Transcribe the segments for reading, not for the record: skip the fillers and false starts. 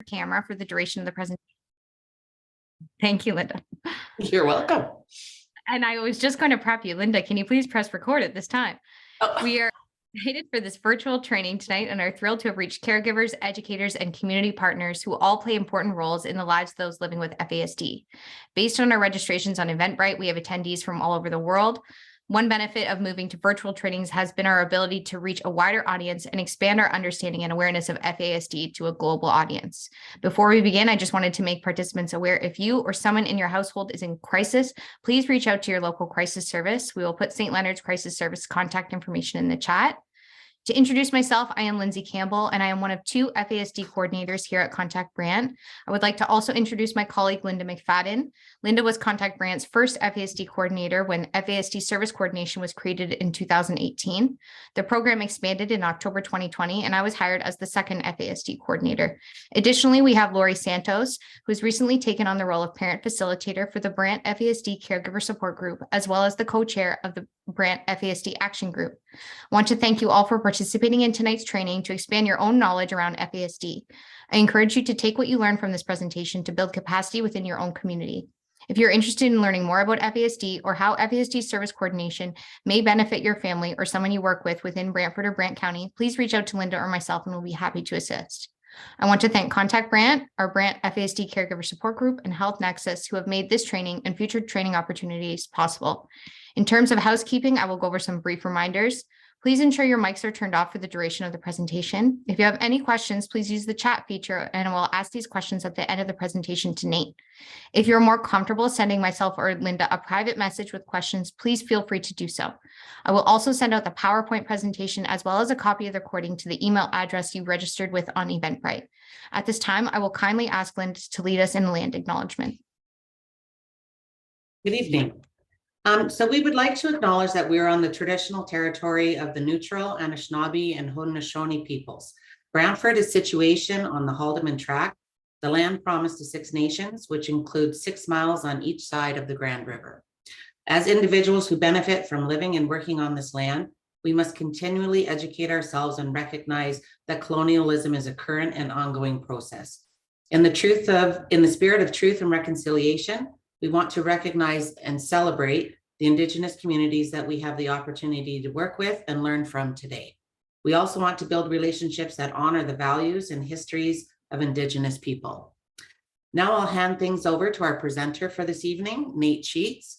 camera for the duration of the presentation. Thank you, Linda. You're welcome. And I was just going to prep you, Linda, can you please press record at this time? Oh. We are excited for this virtual training tonight and are thrilled to have reached caregivers, educators, and community partners who all play important roles in the lives of those living with FASD. Based on our registrations on Eventbrite, we have attendees from all over the world. One benefit of moving to virtual trainings has been our ability to reach a wider audience and expand our understanding and awareness of FASD to a global audience. Before we begin, I just wanted to make participants aware if you or someone in your household is in crisis, please reach out to your local crisis service. We will put St. Leonard's Crisis Service contact information in the chat. To introduce myself, I am Lindsay Campbell, and I am one of two FASD coordinators here at Contact Brant. I would like to also introduce my colleague, Linda McFadden. Linda was Contact Brant's first FASD coordinator when FASD service coordination was created in 2018. The program expanded in October 2020, and I was hired as the second FASD coordinator. Additionally, we have Lori Santos, who has recently taken on the role of parent facilitator for the Brant FASD Caregiver Support Group, as well as the co-chair of the Brant FASD Action Group. I want to thank you all for participating in tonight's training to expand your own knowledge around FASD. I encourage you to take what you learn from this presentation to build capacity within your own community. If you're interested in learning more about FASD or how FASD service coordination may benefit your family or someone you work with within Brantford or Brant County, please reach out to Linda or myself and we'll be happy to assist. I want to thank Contact Brant, our Brant FASD Caregiver Support Group, and Health Nexus, who have made this training and future training opportunities possible. In terms of housekeeping, I will go over some brief reminders. Please ensure your mics are turned off for the duration of the presentation. If you have any questions, please use the chat feature and I will ask these questions at the end of the presentation to Nate. If you're more comfortable sending myself or Linda a private message with questions, please feel free to do so. I will also send out the PowerPoint presentation as well as a copy of the recording to the email address you registered with on Eventbrite. At this time, I will kindly ask Linda to lead us in land acknowledgement. Good evening. So we would like to acknowledge that we are on the traditional territory of the Neutral, Anishinaabe, and Haudenosaunee peoples. Brantford is situated on the Haldeman Tract, the land promised to 6 nations, which includes 6 miles on each side of the Grand River. As individuals who benefit from living and working on this land, we must continually educate ourselves and recognize that colonialism is a current and ongoing process. In the spirit of truth and reconciliation, we want to recognize and celebrate the Indigenous communities that we have the opportunity to work with and learn from today. We also want to build relationships that honor the values and histories of Indigenous people. Now I'll hand things over to our presenter for this evening, Nate Sheets.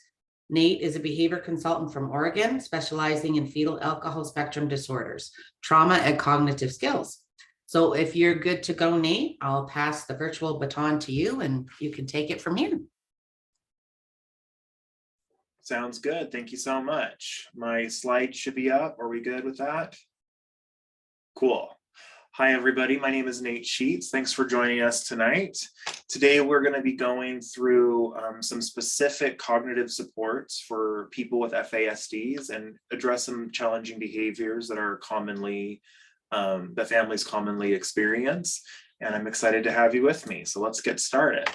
Nate is a behavior consultant from Oregon, specializing in fetal alcohol spectrum disorders, trauma, and cognitive skills. So if you're good to go, Nate, I'll pass the virtual baton to you and you can take it from here. Sounds good. Thank you so much. My slide should be up. Are we good with that? Cool. Hi, everybody. My name is Nate Sheets. Thanks for joining us tonight. Today, we're going to be going through some specific cognitive supports for people with FASDs and address some challenging behaviors that are commonly, that families commonly experience. And I'm excited to have you with me. So let's get started.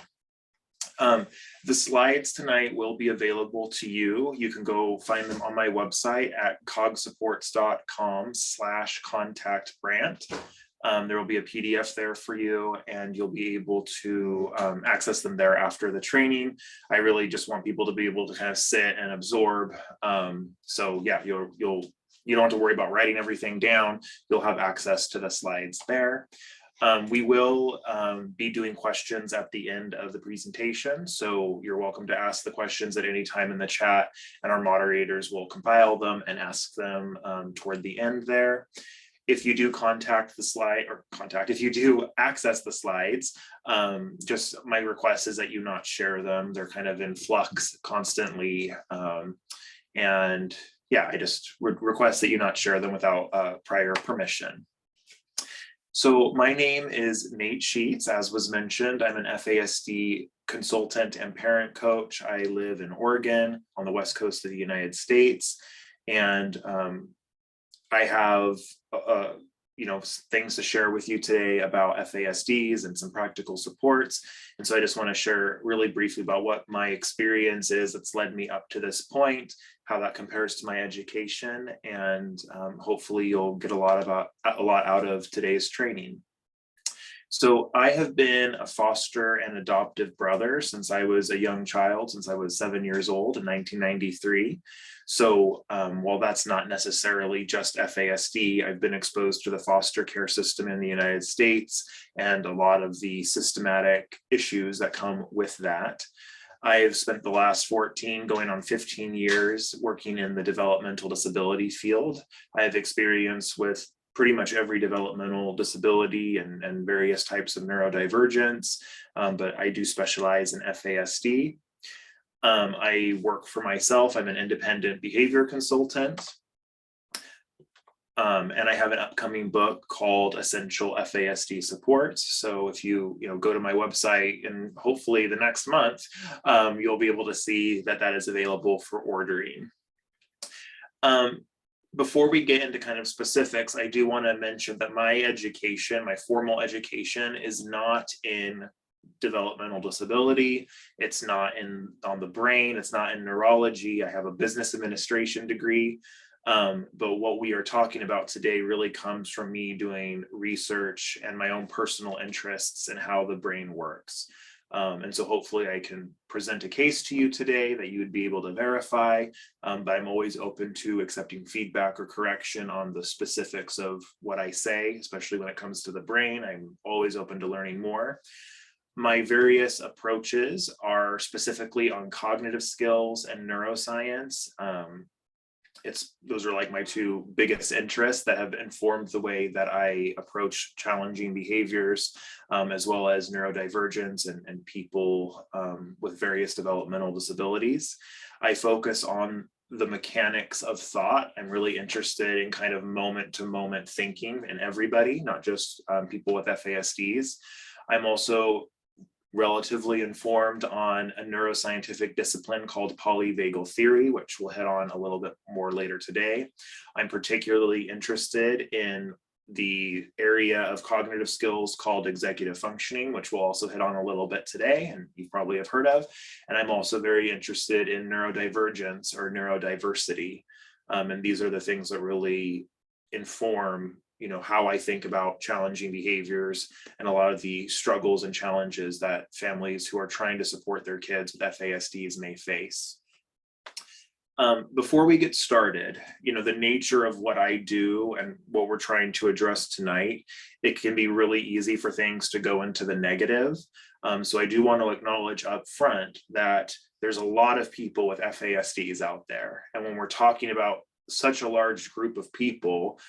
The slides tonight will be available to you. You can go find them on my website at cogsupports.com/contactbrant. There will be a PDF there for you and you'll be able to access them there after the training. I really just want people to be able to kind of sit and absorb. So yeah, you don't have to worry about writing everything down. You'll have access to the slides there. We will be doing questions at the end of the presentation, so you're welcome to ask the questions at any time in the chat, and our moderators will compile them and ask them toward the end there. If you do if you do access the slides, just my request is that you not share them. They're kind of in flux constantly, and yeah, I just would request that you not share them without prior permission. So my name is Nate Sheets. As was mentioned, I'm an FASD consultant and parent coach. I live in Oregon on the west coast of the United States. And I have things to share with you today about FASDs and some practical supports. And so I just want to share really briefly about what my experience is that's led me up to this point, how that compares to my education, and hopefully you'll get a lot out of today's training. So I have been a foster and adoptive brother since I was a young child, since I was 7 years old in 1993. So while that's not necessarily just FASD, I've been exposed to the foster care system in the United States and a lot of the systematic issues that come with that. I have spent the last 14 going on 15 years working in the developmental disability field. I have experience with pretty much every developmental disability and various types of neurodivergence, but I do specialize in FASD. I work for myself. I'm an independent behavior consultant. And I have an upcoming book called Essential FASD Supports. So if you go to my website and hopefully the next month, you'll be able to see that that is available for ordering. Before we get into kind of specifics, I do want to mention that my education, my formal education, is not in developmental disability. It's not on the brain. It's not in neurology. I have a business administration degree. But what we are talking about today really comes from me doing research and my own personal interests in how the brain works. And so hopefully I can present a case to you today that you would be able to verify, but I'm always open to accepting feedback or correction on the specifics of what I say, especially when it comes to the brain. I'm always open to learning more. My various approaches are specifically on cognitive skills and neuroscience. Those are like my two biggest interests that have informed the way that I approach challenging behaviors, as well as neurodivergence and people with various developmental disabilities. I focus on the mechanics of thought. I'm really interested in kind of moment to moment thinking in everybody, not just people with FASDs. I'm also relatively informed on a neuroscientific discipline called polyvagal theory, which we'll hit on a little bit more later today. I'm particularly interested in the area of cognitive skills called executive functioning, which we'll also hit on a little bit today, and you probably have heard of. And I'm also very interested in neurodivergence or neurodiversity. And these are the things that really inform how I think about challenging behaviors and a lot of the struggles and challenges that families who are trying to support their kids with FASDs may face. Before we get started, the nature of what I do and what we're trying to address tonight, it can be really easy for things to go into the negative. So I do want to acknowledge up front that there's a lot of people with FASDs out there. And when we're talking about such a large group of people,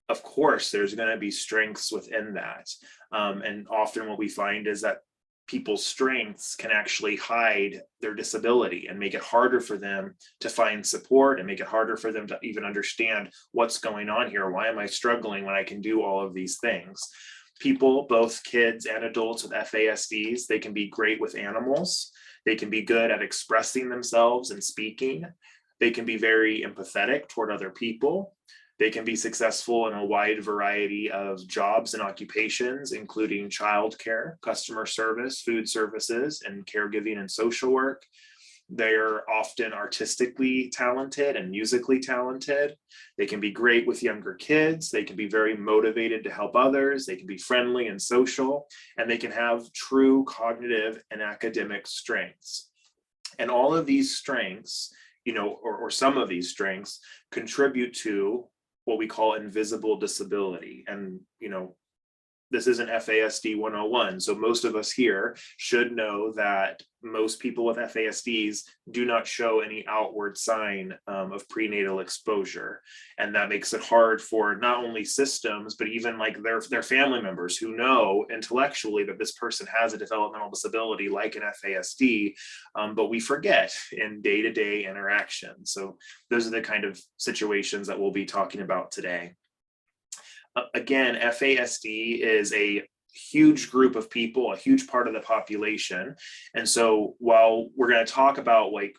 of course, there's going to be strengths within that. And often what we find is that people's strengths can actually hide their disability and make it harder for them to find support and make it harder for them to even understand what's going on here. Why am I struggling when I can do all of these things? People, both kids and adults with FASDs, they can be great with animals. They can be good at expressing themselves and speaking. They can be very empathetic toward other people. They can be successful in a wide variety of jobs and occupations, including childcare, customer service, food services, and caregiving and social work. They're often artistically talented and musically talented. They can be great with younger kids. They can be very motivated to help others. They can be friendly and social, and they can have true cognitive and academic strengths. And all of these strengths, or some of these strengths contribute to what we call invisible disability. And, this isn't FASD 101. So most of us here should know that most people with FASDs do not show any outward sign of prenatal exposure. And that makes it hard for not only systems, but even like their family members who know intellectually that this person has a developmental disability like an FASD, but we forget in day-to-day interaction. So those are the kind of situations that we'll be talking about today. Again, FASD is a huge group of people, a huge part of the population. And so while we're going to talk about like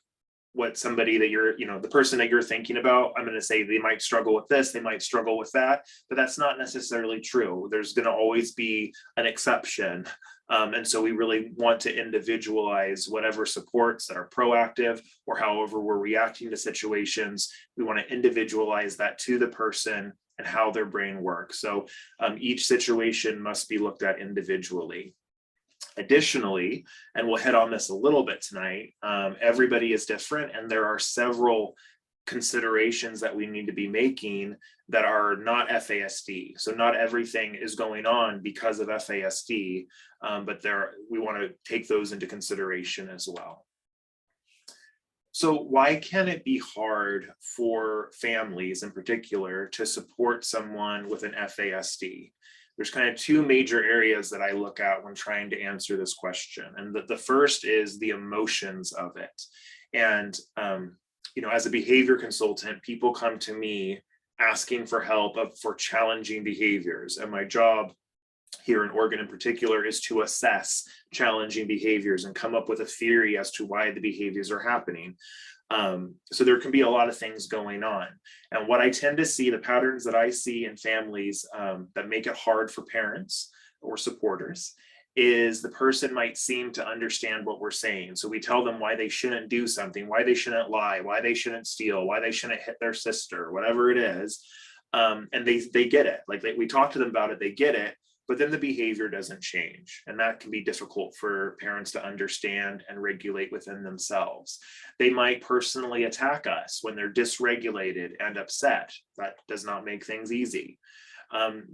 what somebody that you're, the person that you're thinking about, I'm going to say they might struggle with this, they might struggle with that, but that's not necessarily true. There's going to always be an exception. And so we really want to individualize whatever supports that are proactive or however we're reacting to situations. We want to individualize that to the person and how their brain works. So each situation must be looked at individually. Additionally, and we'll hit on this a little bit tonight, everybody is different, and there are several considerations that we need to be making that are not FASD. So not everything is going on because of FASD, but we want to take those into consideration as well. So why can it be hard for families in particular to support someone with an FASD? There's kind of two major areas that I look at when trying to answer this question. And the first is the emotions of it. And, as a behavior consultant, people come to me asking for help for challenging behaviors. And my job here in Oregon in particular is to assess challenging behaviors and come up with a theory as to why the behaviors are happening. So there can be a lot of things going on. And what I tend to see, the patterns that I see in families that make it hard for parents or supporters, is the person might seem to understand what we're saying. So we tell them why they shouldn't do something, why they shouldn't lie, why they shouldn't steal, why they shouldn't hit their sister, whatever it is. And they get it. Like we talk to them about it, they get it, but then the behavior doesn't change. And that can be difficult for parents to understand and regulate within themselves. They might personally attack us when they're dysregulated and upset. That does not make things easy.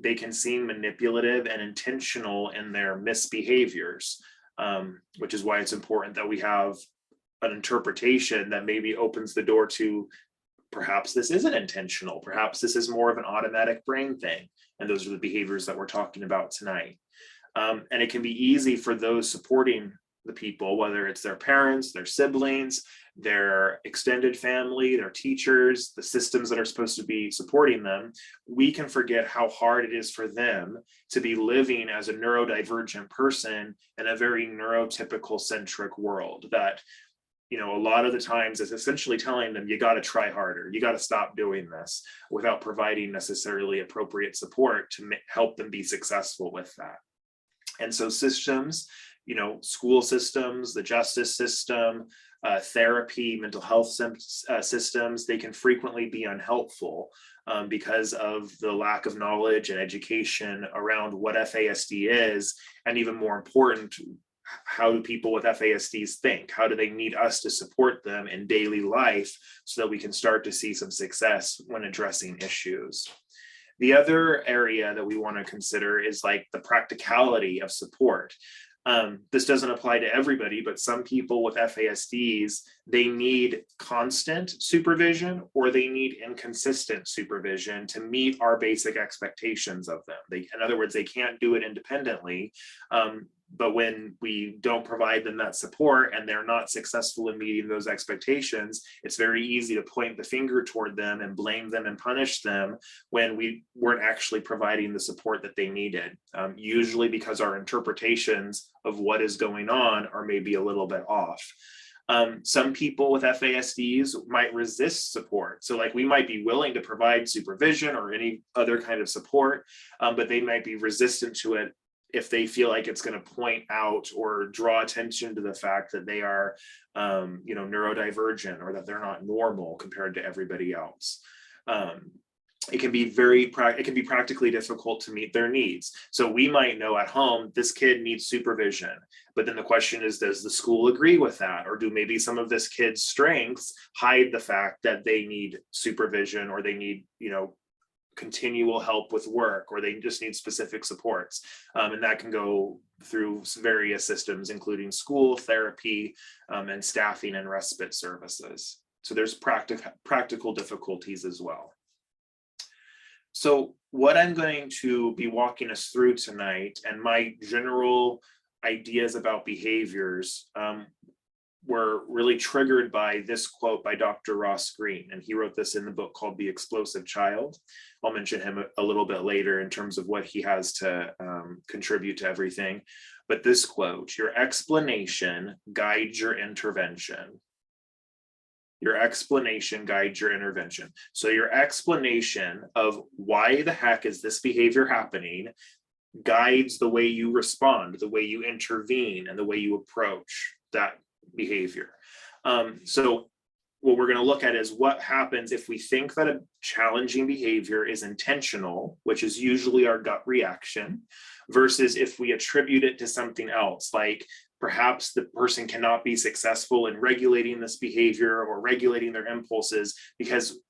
They can seem manipulative and intentional in their misbehaviors, which is why it's important that we have an interpretation that maybe opens the door to perhaps this isn't intentional, perhaps this is more of an automatic brain thing. And those are the behaviors that we're talking about tonight. And it can be easy for those supporting the people, whether it's their parents, their siblings, their extended family, their teachers, the systems that are supposed to be supporting them. We can forget how hard it is for them to be living as a neurodivergent person in a very neurotypical centric world that, a lot of the times is essentially telling them, you got to try harder, you got to stop doing this, without providing necessarily appropriate support to help them be successful with that. And so systems, school systems, the justice system, therapy, mental health systems, they can frequently be unhelpful because of the lack of knowledge and education around what FASD is, and even more important, how do people with FASDs think? How do they need us to support them in daily life so that we can start to see some success when addressing issues? The other area that we want to consider is like the practicality of support. This doesn't apply to everybody, but some people with FASDs, they need constant supervision or they need inconsistent supervision to meet our basic expectations of them. In other words, they can't do it independently. But when we don't provide them that support and they're not successful in meeting those expectations, it's very easy to point the finger toward them and blame them and punish them when we weren't actually providing the support that they needed, usually because our interpretations of what is going on are maybe a little bit off. Some people with FASDs might resist support. So like we might be willing to provide supervision or any other kind of support, but they might be resistant to it if they feel like it's going to point out or draw attention to the fact that they are, neurodivergent or that they're not normal compared to everybody else. It can be practically difficult to meet their needs. So we might know at home, this kid needs supervision, but then the question is, does the school agree with that? Or do maybe some of this kid's strengths hide the fact that they need supervision or they need, continual help with work, or they just need specific supports. And that can go through various systems, including school, therapy, and staffing and respite services. So there's practical difficulties as well. So what I'm going to be walking us through tonight, and my general ideas about behaviors, were really triggered by this quote by Dr. Ross Greene, and he wrote this in the book called The Explosive Child. I'll mention him a little bit later in terms of what he has to contribute to everything. But this quote, your explanation guides your intervention. Your explanation guides your intervention. So your explanation of why the heck is this behavior happening guides the way you respond, the way you intervene, and the way you approach that behavior. So what we're going to look at is what happens if we think that a challenging behavior is intentional, which is usually our gut reaction, versus if we attribute it to something else, like perhaps the person cannot be successful in regulating this behavior or regulating their impulses because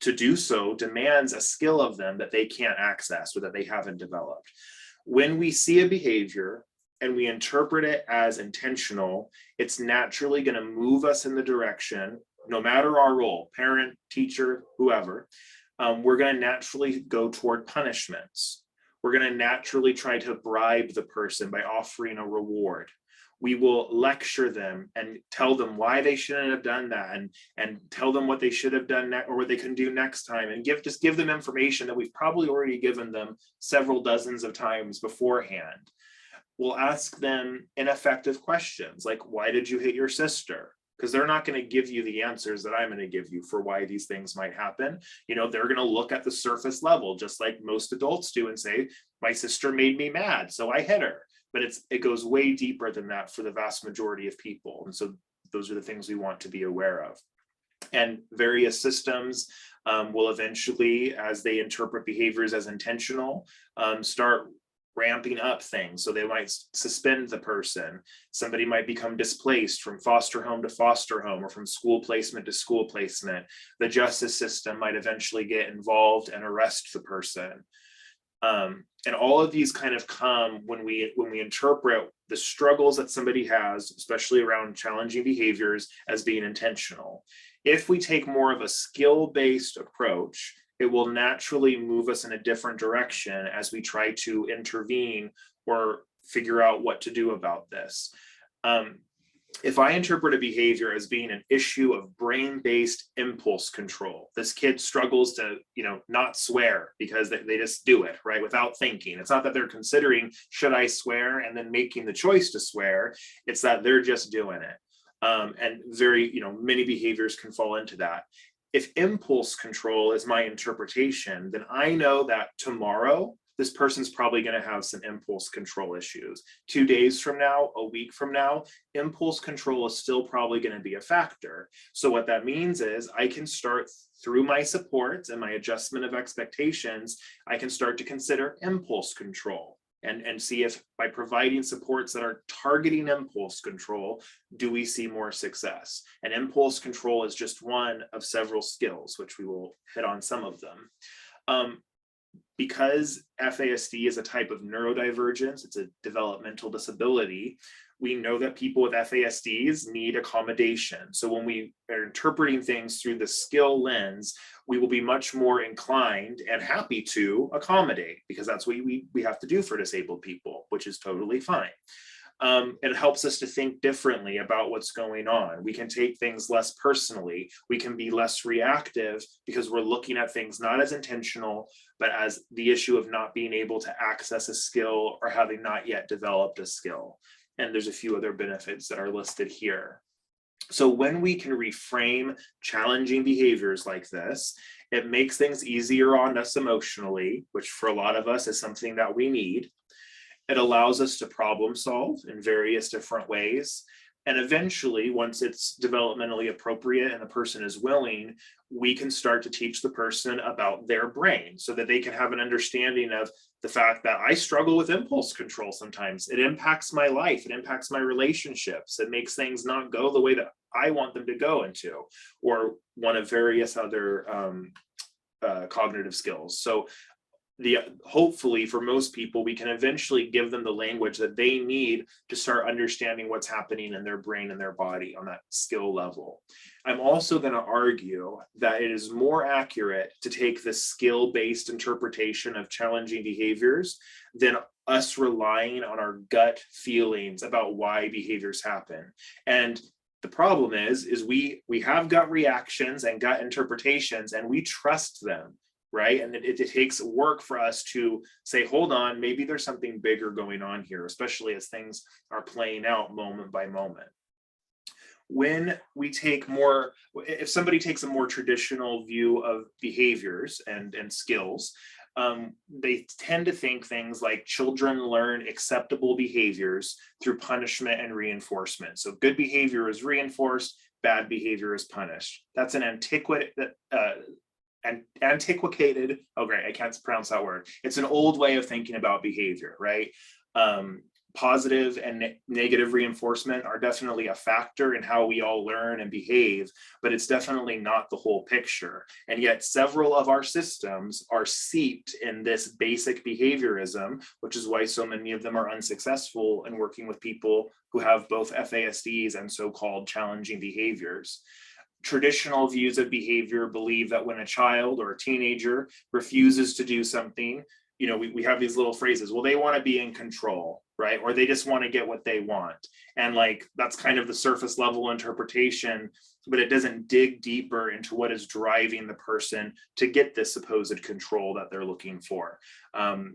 to do so demands a skill of them that they can't access or that they haven't developed. When we see a behavior and we interpret it as intentional, it's naturally going to move us in the direction, no matter our role, parent, teacher, whoever, we're going to naturally go toward punishments. We're going to naturally try to bribe the person by offering a reward. We will lecture them and tell them why they shouldn't have done that, and tell them what they should have done or what they can do next time, and just give them information that we've probably already given them several dozens of times beforehand. We'll ask them ineffective questions like, why did you hit your sister? Because they're not going to give you the answers that I'm going to give you for why these things might happen. You know, they're going to look at the surface level, just like most adults do, and say, my sister made me mad, so I hit her. But it goes way deeper than that for the vast majority of people. And so those are the things we want to be aware of. And various systems will eventually, as they interpret behaviors as intentional, start ramping up things. So they might suspend the person. Somebody might become displaced from foster home to foster home, or from school placement to school placement. The justice system might eventually get involved and arrest the person. And all of these kind of come when we interpret the struggles that somebody has, especially around challenging behaviors, as being intentional. If we take more of a skill-based approach, it will naturally move us in a different direction as we try to intervene or figure out what to do about this. If I interpret a behavior as being an issue of brain-based impulse control, this kid struggles to, not swear because they just do it, right, without thinking. It's not that they're considering, should I swear, and then making the choice to swear. It's that they're just doing it. And many behaviors can fall into that. If impulse control is my interpretation, then I know that tomorrow, this person's probably going to have some impulse control issues. 2 days from now, a week from now, impulse control is still probably going to be a factor. So what that means is I can start through my supports and my adjustment of expectations, I can start to consider impulse control and see if by providing supports that are targeting impulse control, do we see more success? And impulse control is just one of several skills, which we will hit on some of them. Because FASD is a type of neurodivergence, it's a developmental disability, we know that people with FASDs need accommodation. So when we are interpreting things through the skill lens, we will be much more inclined and happy to accommodate, because that's what we have to do for disabled people, which is totally fine. It helps us to think differently about what's going on. We can take things less personally. We can be less reactive because we're looking at things not as intentional, but as the issue of not being able to access a skill or having not yet developed a skill. And there's a few other benefits that are listed here. So when we can reframe challenging behaviors like this, it makes things easier on us emotionally, which for a lot of us is something that we need. It allows us to problem solve in various different ways. And eventually, once it's developmentally appropriate and the person is willing, we can start to teach the person about their brain so that they can have an understanding of the fact that I struggle with impulse control sometimes. It impacts my life, it impacts my relationships, it makes things not go the way that I want them to go into, or one of various other cognitive skills. So hopefully for most people, we can eventually give them the language that they need to start understanding what's happening in their brain and their body on that skill level. I'm also going to argue that it is more accurate to take the skill-based interpretation of challenging behaviors than us relying on our gut feelings about why behaviors happen. And the problem is we have gut reactions and gut interpretations, and we trust them. Right. And it takes work for us to say, hold on, maybe there's something bigger going on here, especially as things are playing out moment by moment. When we take if somebody takes a more traditional view of behaviors and skills, they tend to think things like children learn acceptable behaviors through punishment and reinforcement. So good behavior is reinforced, bad behavior is punished. That's an antiquated, I can't pronounce that word. It's an old way of thinking about behavior, right? Positive and negative reinforcement are definitely a factor in how we all learn and behave, but it's definitely not the whole picture. And yet several of our systems are seeped in this basic behaviorism, which is why so many of them are unsuccessful in working with people who have both FASDs and so-called challenging behaviors. Traditional views of behavior believe that when a child or a teenager refuses to do something, you know, we have these little phrases, well, they want to be in control, right? Or they just want to get what they want. And like, that's kind of the surface level interpretation, but it doesn't dig deeper into what is driving the person to get this supposed control that they're looking for.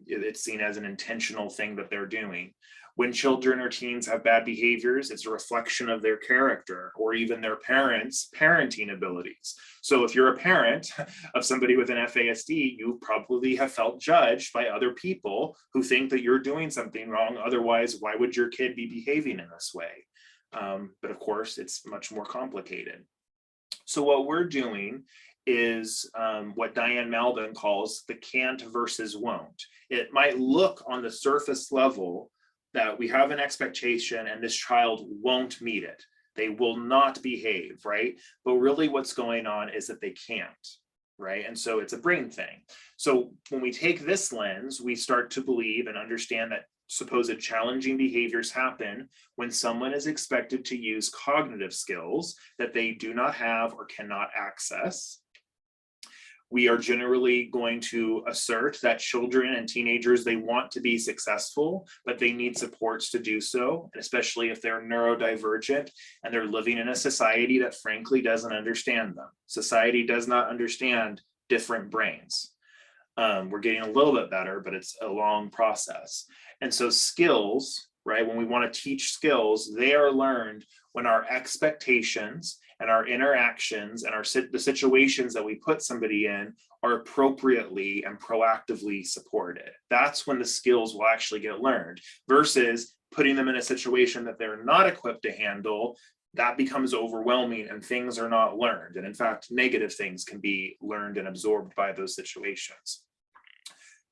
It's seen as an intentional thing that they're doing. When children or teens have bad behaviors, it's a reflection of their character or even their parents' parenting abilities. So if you're a parent of somebody with an FASD, you probably have felt judged by other people who think that you're doing something wrong. Otherwise, why would your kid be behaving in this way? But of course, it's much more complicated. So what we're doing is what Diane Malden calls the Cant versus wont. It might look on the surface level that we have an expectation and this child won't meet it. They will not behave, right? But really what's going on is that they can't, right? And so it's a brain thing. So when we take this lens, we start to believe and understand that supposed challenging behaviors happen when someone is expected to use cognitive skills that they do not have or cannot access. We are generally going to assert that children and teenagers, they want to be successful, but they need supports to do so, especially if they're neurodivergent and they're living in a society that frankly doesn't understand them. Society does not understand different brains. We're getting a little bit better, but it's a long process. And so skills, right, when we want to teach skills, they are learned when our expectations and our interactions and the situations that we put somebody in are appropriately and proactively supported. That's when the skills will actually get learned versus putting them in a situation that they're not equipped to handle. That becomes overwhelming and things are not learned. And in fact, negative things can be learned and absorbed by those situations.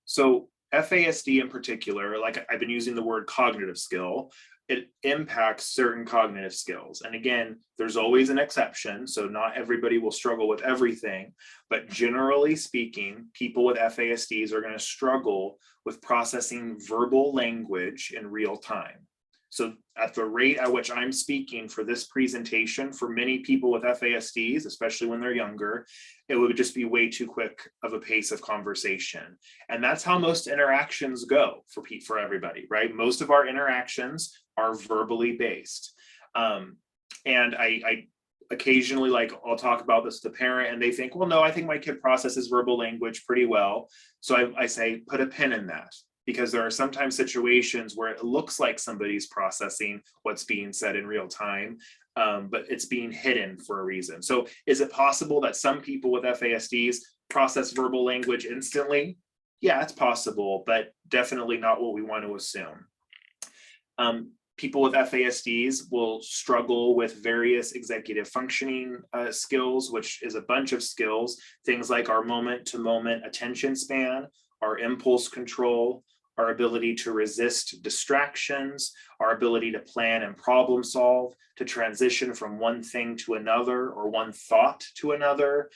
So FASD in particular, like I've been using the word cognitive skill, it impacts certain cognitive skills. And again, there's always an exception. So not everybody will struggle with everything, but generally speaking, people with FASDs are going to struggle with processing verbal language in real time. So at the rate at which I'm speaking for this presentation, for many people with FASDs, especially when they're younger, it would just be way too quick of a pace of conversation. And that's how most interactions go for everybody, right? Most of our interactions are verbally based. And I occasionally, like, I'll talk about this to the parent and they think, well, no, I think my kid processes verbal language pretty well. So I say, put a pin in that. Because there are sometimes situations where it looks like somebody's processing what's being said in real time, but it's being hidden for a reason. So is it possible that some people with FASDs process verbal language instantly? Yeah, it's possible, but definitely not what we want to assume. People with FASDs will struggle with various executive functioning skills, which is a bunch of skills, things like our moment-to-moment attention span, our impulse control, our ability to resist distractions, our ability to plan and problem solve, to transition from one thing to another or one thought to another,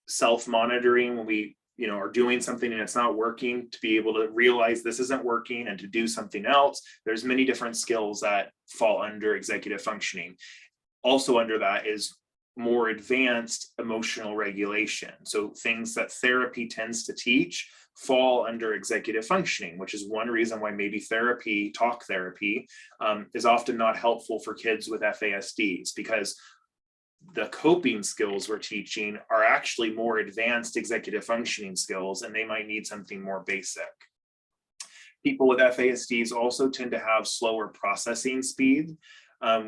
self-monitoring when we are doing something and it's not working, to be able to realize this isn't working and to do something else. There's many different skills that fall under executive functioning. Also under that is more advanced emotional regulation. So things that therapy tends to teach fall under executive functioning, which is one reason why maybe therapy, talk therapy, is often not helpful for kids with FASDs, because the coping skills we're teaching are actually more advanced executive functioning skills, and they might need something more basic. People with FASDs also tend to have slower processing speed,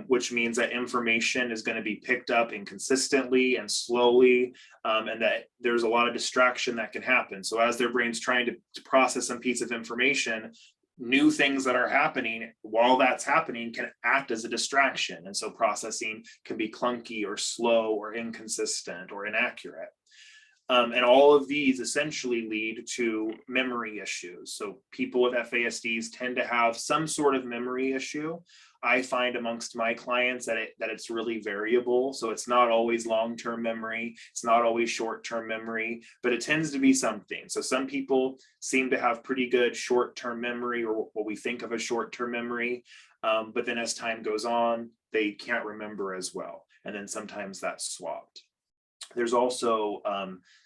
which means that information is going to be picked up inconsistently and slowly, and that there's a lot of distraction that can happen. So as their brain's trying to process some piece of information, new things that are happening while that's happening can act as a distraction. And so processing can be clunky or slow or inconsistent or inaccurate. And all of these essentially lead to memory issues. So people with FASDs tend to have some sort of memory issue. I find amongst my clients that it's really variable. So it's not always long-term memory. It's not always short-term memory, but it tends to be something. So some people seem to have pretty good short-term memory, or what we think of as short-term memory. But then as time goes on, they can't remember as well. And then sometimes that's swapped. There's also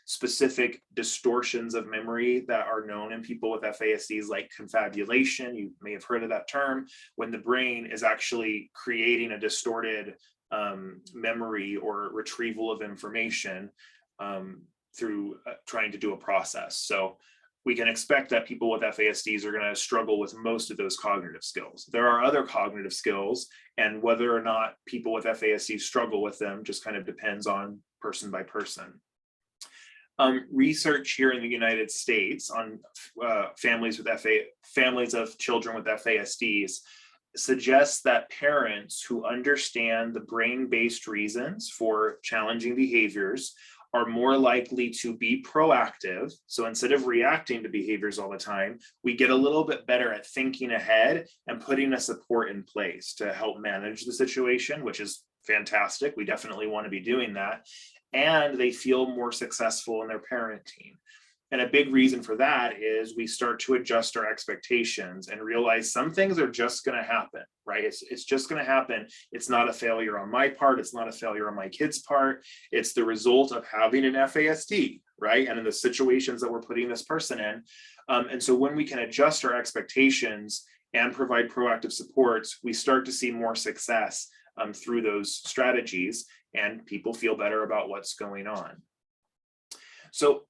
specific distortions of memory that are known in people with FASDs, like confabulation. You may have heard of that term, when the brain is actually creating a distorted memory or retrieval of information through trying to do a process. So we can expect that people with FASDs are going to struggle with most of those cognitive skills. There are other cognitive skills, and whether or not people with FASDs struggle with them just kind of depends on person by person. Research here in the United States on families of children with FASDs suggests that parents who understand the brain-based reasons for challenging behaviors are more likely to be proactive. So instead of reacting to behaviors all the time, we get a little bit better at thinking ahead and putting a support in place to help manage the situation, which is fantastic. We definitely want to be doing that. And they feel more successful in their parenting. And a big reason for that is we start to adjust our expectations and realize some things are just going to happen, right? It's just going to happen. It's not a failure on my part. It's not a failure on my kid's part. It's the result of having an FASD, right? And in the situations that we're putting this person in. And so when we can adjust our expectations and provide proactive supports, we start to see more success through those strategies, and people feel better about what's going on. So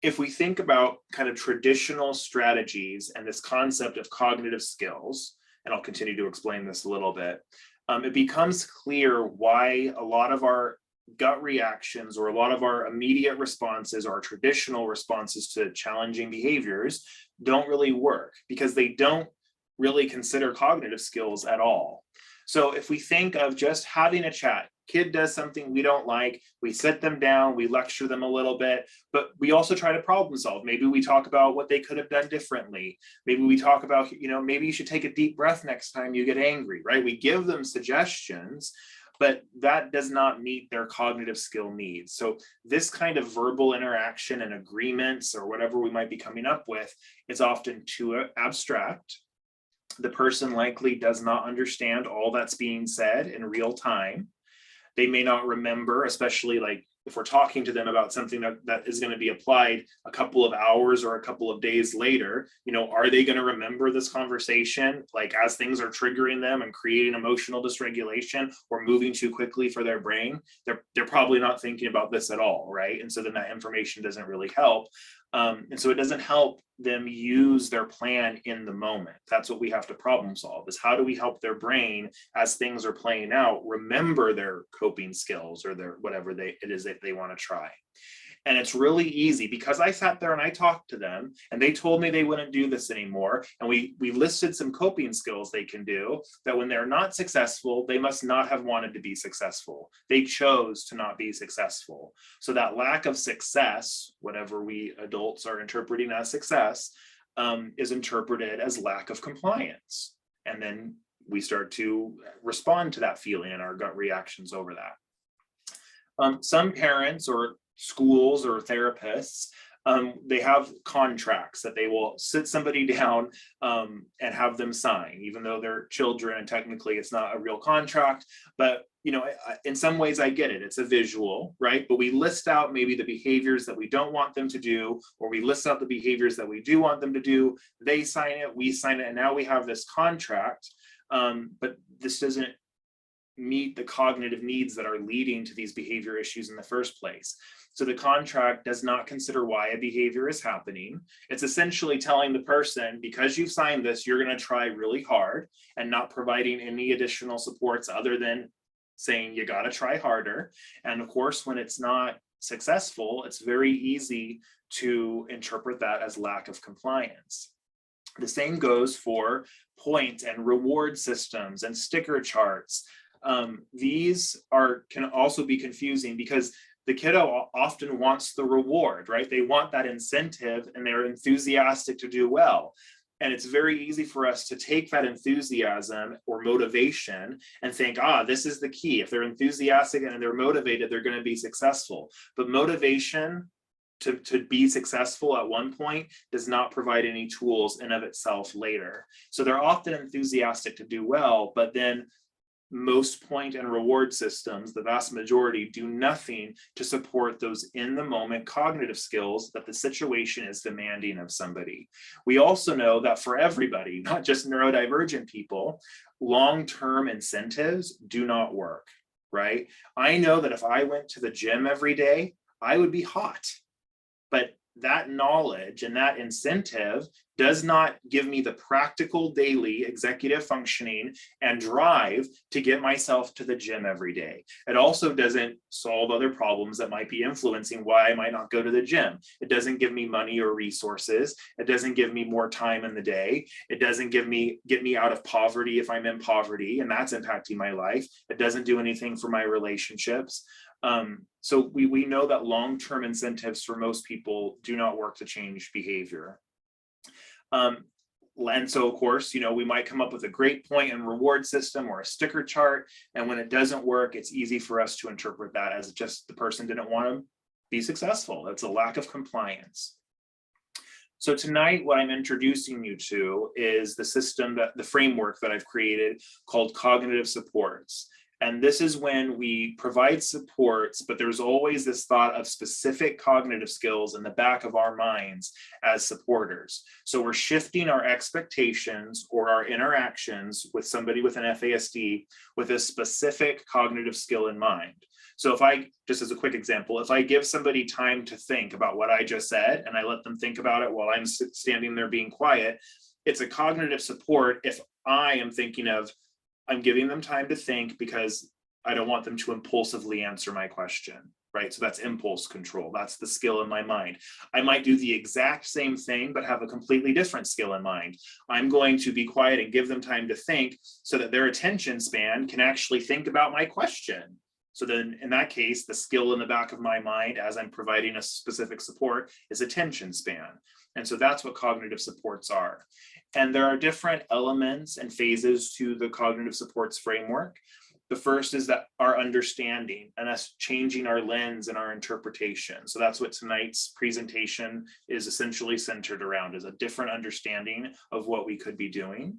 if we think about kind of traditional strategies and this concept of cognitive skills, and I'll continue to explain this a little bit, it becomes clear why a lot of our gut reactions or a lot of our immediate responses, our traditional responses to challenging behaviors, don't really work, because they don't really consider cognitive skills at all. So if we think of just having a chat, kid does something we don't like, we sit them down, we lecture them a little bit, but we also try to problem solve. Maybe we talk about what they could have done differently. Maybe we talk about, maybe you should take a deep breath next time you get angry, right? We give them suggestions, but that does not meet their cognitive skill needs. So this kind of verbal interaction and agreements or whatever we might be coming up with is often too abstract. The person likely does not understand all that's being said in real time. They may not remember, especially like if we're talking to them about something that is going to be applied a couple of hours or a couple of days later, are they going to remember this conversation? Like as things are triggering them and creating emotional dysregulation or moving too quickly for their brain, they're probably not thinking about this at all, right? And so then that information doesn't really help. And so it doesn't help them use their plan in the moment. That's what we have to problem solve, is how do we help their brain as things are playing out, remember their coping skills or their whatever it is that they want to try. And it's really easy because I sat there and I talked to them and they told me they wouldn't do this anymore. And we listed some coping skills they can do that when they're not successful, they must not have wanted to be successful. They chose to not be successful. So that lack of success, whatever we adults are interpreting as success, is interpreted as lack of compliance. And then we start to respond to that feeling and our gut reactions over that. Some parents or schools or therapists, they have contracts that they will sit somebody down and have them sign, even though they're children and technically it's not a real contract. But in some ways I get it. It's a visual, right? But we list out maybe the behaviors that we don't want them to do, or we list out the behaviors that we do want them to do. They sign it, we sign it, and now we have this contract. But this doesn't meet the cognitive needs that are leading to these behavior issues in the first place. So the contract does not consider why a behavior is happening. It's essentially telling the person, because you've signed this, you're going to try really hard, and not providing any additional supports other than saying you got to try harder. And of course, when it's not successful, it's very easy to interpret that as lack of compliance. The same goes for point and reward systems and sticker charts. These can also be confusing because the kiddo often wants the reward, right? They want that incentive and they're enthusiastic to do well. And it's very easy for us to take that enthusiasm or motivation and think, this is the key. If they're enthusiastic and they're motivated, they're going to be successful. But motivation to be successful at one point does not provide any tools in of itself later. So they're often enthusiastic to do well, but then most point and reward systems, the vast majority, do nothing to support those in the moment cognitive skills that the situation is demanding of somebody. We also know that for everybody, not just neurodivergent people, long-term incentives do not work, right? I know that if I went to the gym every day, I would be hot. But that knowledge and that incentive does not give me the practical daily executive functioning and drive to get myself to the gym every day. It also doesn't solve other problems that might be influencing why I might not go to the gym. It doesn't give me money or resources. It doesn't give me more time in the day. It doesn't get me out of poverty if I'm in poverty, and that's impacting my life. It doesn't do anything for my relationships. So we know that long-term incentives for most people do not work to change behavior. And so, of course, we might come up with a great point and reward system or a sticker chart. And when it doesn't work, it's easy for us to interpret that as just the person didn't want to be successful. That's a lack of compliance. So tonight, what I'm introducing you to is the framework that I've created called cognitive supports. And this is when we provide supports, but there's always this thought of specific cognitive skills in the back of our minds as supporters. So we're shifting our expectations or our interactions with somebody with an FASD with a specific cognitive skill in mind. So just as a quick example, if I give somebody time to think about what I just said, and I let them think about it while I'm standing there being quiet, it's a cognitive support if I am thinking of, I'm giving them time to think because I don't want them to impulsively answer my question, right? So that's impulse control. That's the skill in my mind. I might do the exact same thing, but have a completely different skill in mind. I'm going to be quiet and give them time to think so that their attention span can actually think about my question. So then in that case, the skill in the back of my mind as I'm providing a specific support is attention span. And so that's what cognitive supports are. And there are different elements and phases to the cognitive supports framework. The first is that our understanding and us changing our lens and our interpretation. So that's what tonight's presentation is essentially centered around, is a different understanding of what we could be doing.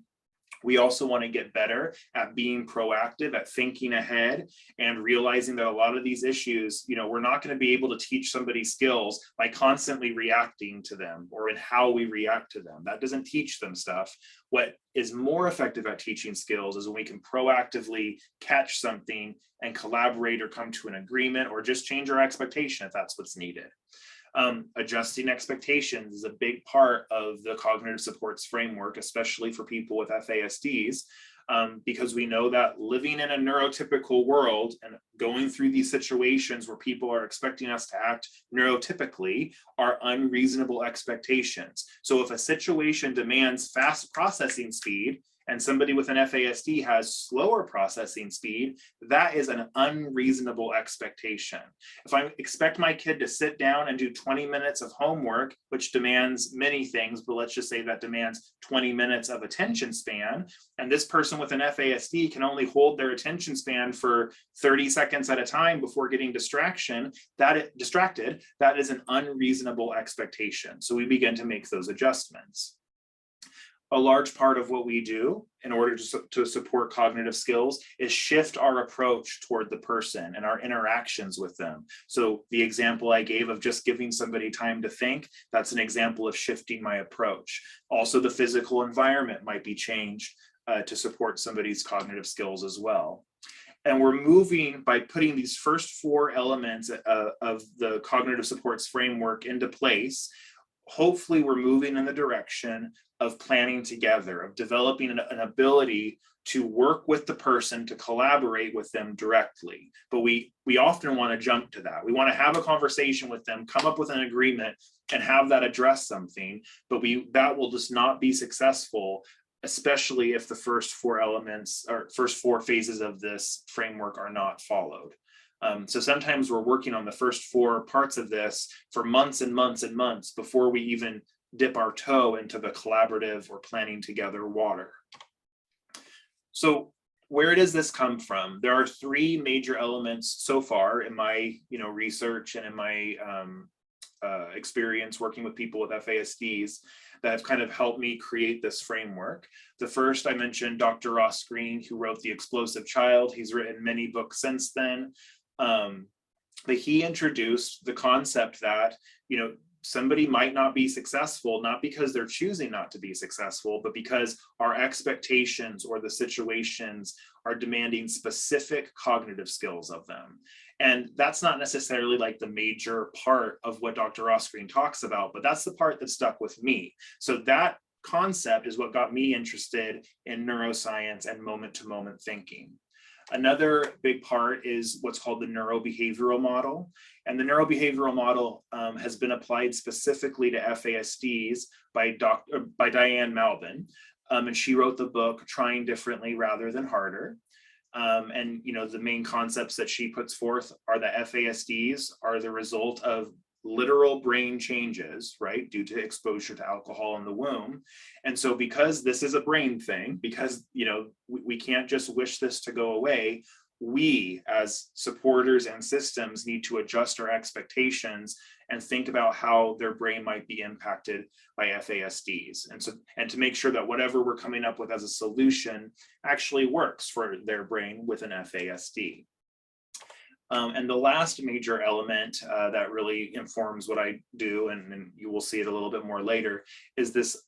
We also want to get better at being proactive, at thinking ahead and realizing that a lot of these issues, we're not going to be able to teach somebody skills by constantly reacting to them or in how we react to them. That doesn't teach them stuff. What is more effective at teaching skills is when we can proactively catch something and collaborate or come to an agreement or just change our expectation if that's what's needed. Adjusting expectations is a big part of the cognitive supports framework, especially for people with FASDs, because we know that living in a neurotypical world and going through these situations where people are expecting us to act neurotypically are unreasonable expectations. So if a situation demands fast processing speed, and somebody with an FASD has slower processing speed, that is an unreasonable expectation. If I expect my kid to sit down and do 20 minutes of homework, which demands many things, but let's just say that demands 20 minutes of attention span, and this person with an FASD can only hold their attention span for 30 seconds at a time before getting distracted, that is an unreasonable expectation. So we begin to make those adjustments. A large part of what we do in order to support cognitive skills is shift our approach toward the person and our interactions with them. So the example I gave of just giving somebody time to think, that's an example of shifting my approach. Also, the physical environment might be changed to support somebody's cognitive skills as well. And we're moving by putting these first four elements of the cognitive supports framework into place. Hopefully we're moving in the direction of planning together, of developing an ability to work with the person, to collaborate with them directly. But we often want to jump to that. We want to have a conversation with them, come up with an agreement, and have that address something. But that will just not be successful, especially if the first 4 elements or first 4 phases of this framework are not followed. So sometimes we're working on the first 4 parts of this for months and months and months before we even dip our toe into the collaborative or planning together water. So where does this come from? There are 3 major elements so far in my research and in my experience working with people with FASDs that have kind of helped me create this framework. The first I mentioned, Dr. Ross Greene, who wrote The Explosive Child. He's written many books since then. But he introduced the concept that, somebody might not be successful, not because they're choosing not to be successful, but because our expectations or the situations are demanding specific cognitive skills of them. And that's not necessarily like the major part of what Dr. Ross Greene talks about, but that's the part that stuck with me. So that concept is what got me interested in neuroscience and moment-to-moment thinking. Another big part is what's called the neurobehavioral model. And the neurobehavioral model has been applied specifically to FASDs by Diane Malbin. And she wrote the book, Trying Differently Rather Than Harder. And the main concepts that she puts forth are that FASDs are the result of literal brain changes, right, due to exposure to alcohol in the womb. And so because this is a brain thing, because we can't just wish this to go away, we as supporters and systems need to adjust our expectations and think about how their brain might be impacted by FASDs. And to make sure that whatever we're coming up with as a solution actually works for their brain with an FASD. And the last major element that really informs what I do, and you will see it a little bit more later, is this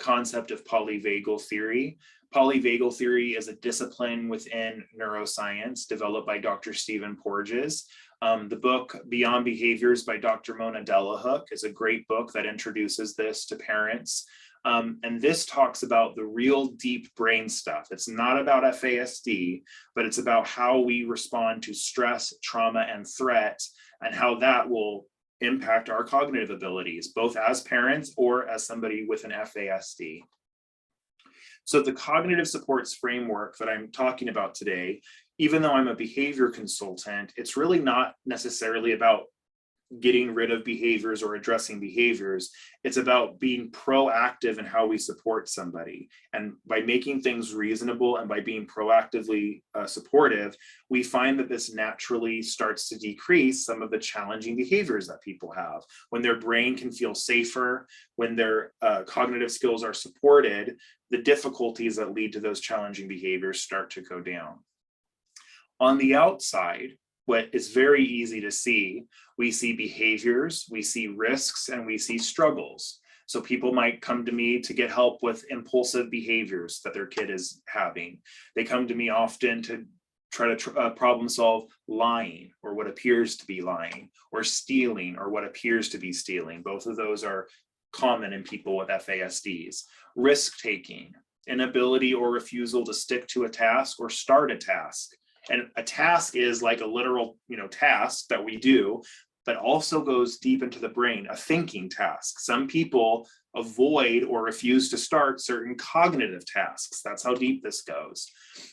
concept of polyvagal theory. Polyvagal theory is a discipline within neuroscience developed by Dr. Stephen Porges. The book Beyond Behaviours by Dr. Mona Delahook is a great book that introduces this to parents. And this talks about the real deep brain stuff. It's not about FASD, but it's about how we respond to stress, trauma, and threat, and how that will impact our cognitive abilities, both as parents or as somebody with an FASD. So the cognitive supports framework that I'm talking about today, even though I'm a behavior consultant, it's really not necessarily about getting rid of behaviors or addressing behaviors. It's about being proactive in how we support somebody. And by making things reasonable and by being proactively supportive, we find that this naturally starts to decrease some of the challenging behaviors that people have. When their brain can feel safer, when their cognitive skills are supported, the difficulties that lead to those challenging behaviors start to go down. On the outside, what is very easy to see, we see behaviors, we see risks, and we see struggles. So people might come to me to get help with impulsive behaviors that their kid is having. They come to me often to try to problem solve lying or what appears to be lying, or stealing or what appears to be stealing. Both of those are common in people with FASDs. Risk taking, inability or refusal to stick to a task or start a task. And a task is like a literal, task that we do, but also goes deep into the brain, a thinking task. Some people avoid or refuse to start certain cognitive tasks. That's how deep this goes.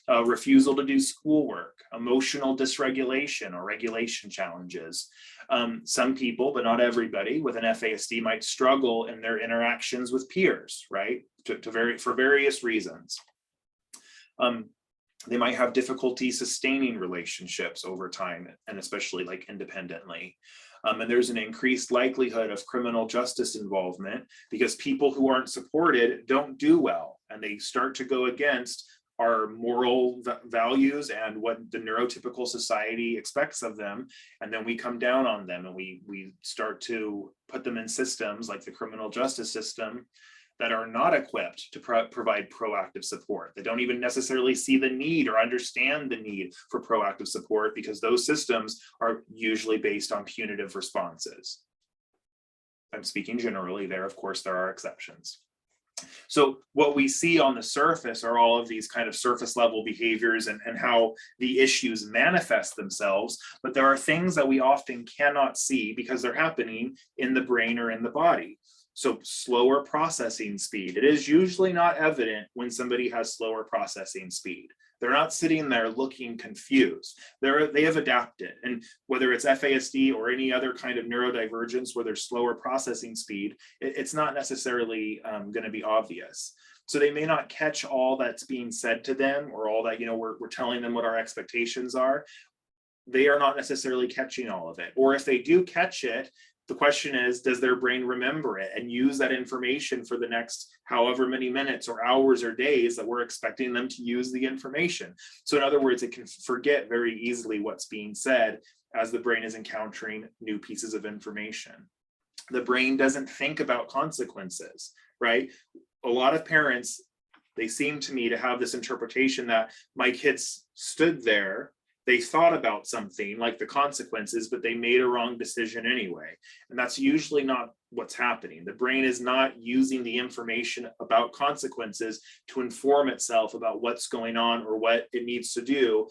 Refusal to do schoolwork, emotional dysregulation or regulation challenges. Some people, but not everybody, with an FASD might struggle in their interactions with peers, right? For various reasons. They might have difficulty sustaining relationships over time, and especially like independently. And there's an increased likelihood of criminal justice involvement because people who aren't supported don't do well, and they start to go against our moral values and what the neurotypical society expects of them. And then we come down on them and we start to put them in systems like the criminal justice system that are not equipped to provide proactive support. They don't even necessarily see the need or understand the need for proactive support because those systems are usually based on punitive responses. I'm speaking generally there, of course, there are exceptions. So what we see on the surface are all of these kind of surface level behaviors and how the issues manifest themselves, but there are things that we often cannot see because they're happening in the brain or in the body. So slower processing speed. It is usually not evident when somebody has slower processing speed. They're not sitting there looking confused. They have adapted. And whether it's FASD or any other kind of neurodivergence where there's slower processing speed, it's not necessarily going to be obvious. So they may not catch all that's being said to them or all that, we're telling them what our expectations are. They are not necessarily catching all of it. Or if they do catch it, the question is, does their brain remember it and use that information for the next however many minutes or hours or days that we're expecting them to use the information? So in other words, it can forget very easily what's being said as the brain is encountering new pieces of information. The brain doesn't think about consequences, right? A lot of parents, they seem to me to have this interpretation that my kids stood there, they thought about something like the consequences, but they made a wrong decision anyway. And that's usually not what's happening. The brain is not using the information about consequences to inform itself about what's going on or what it needs to do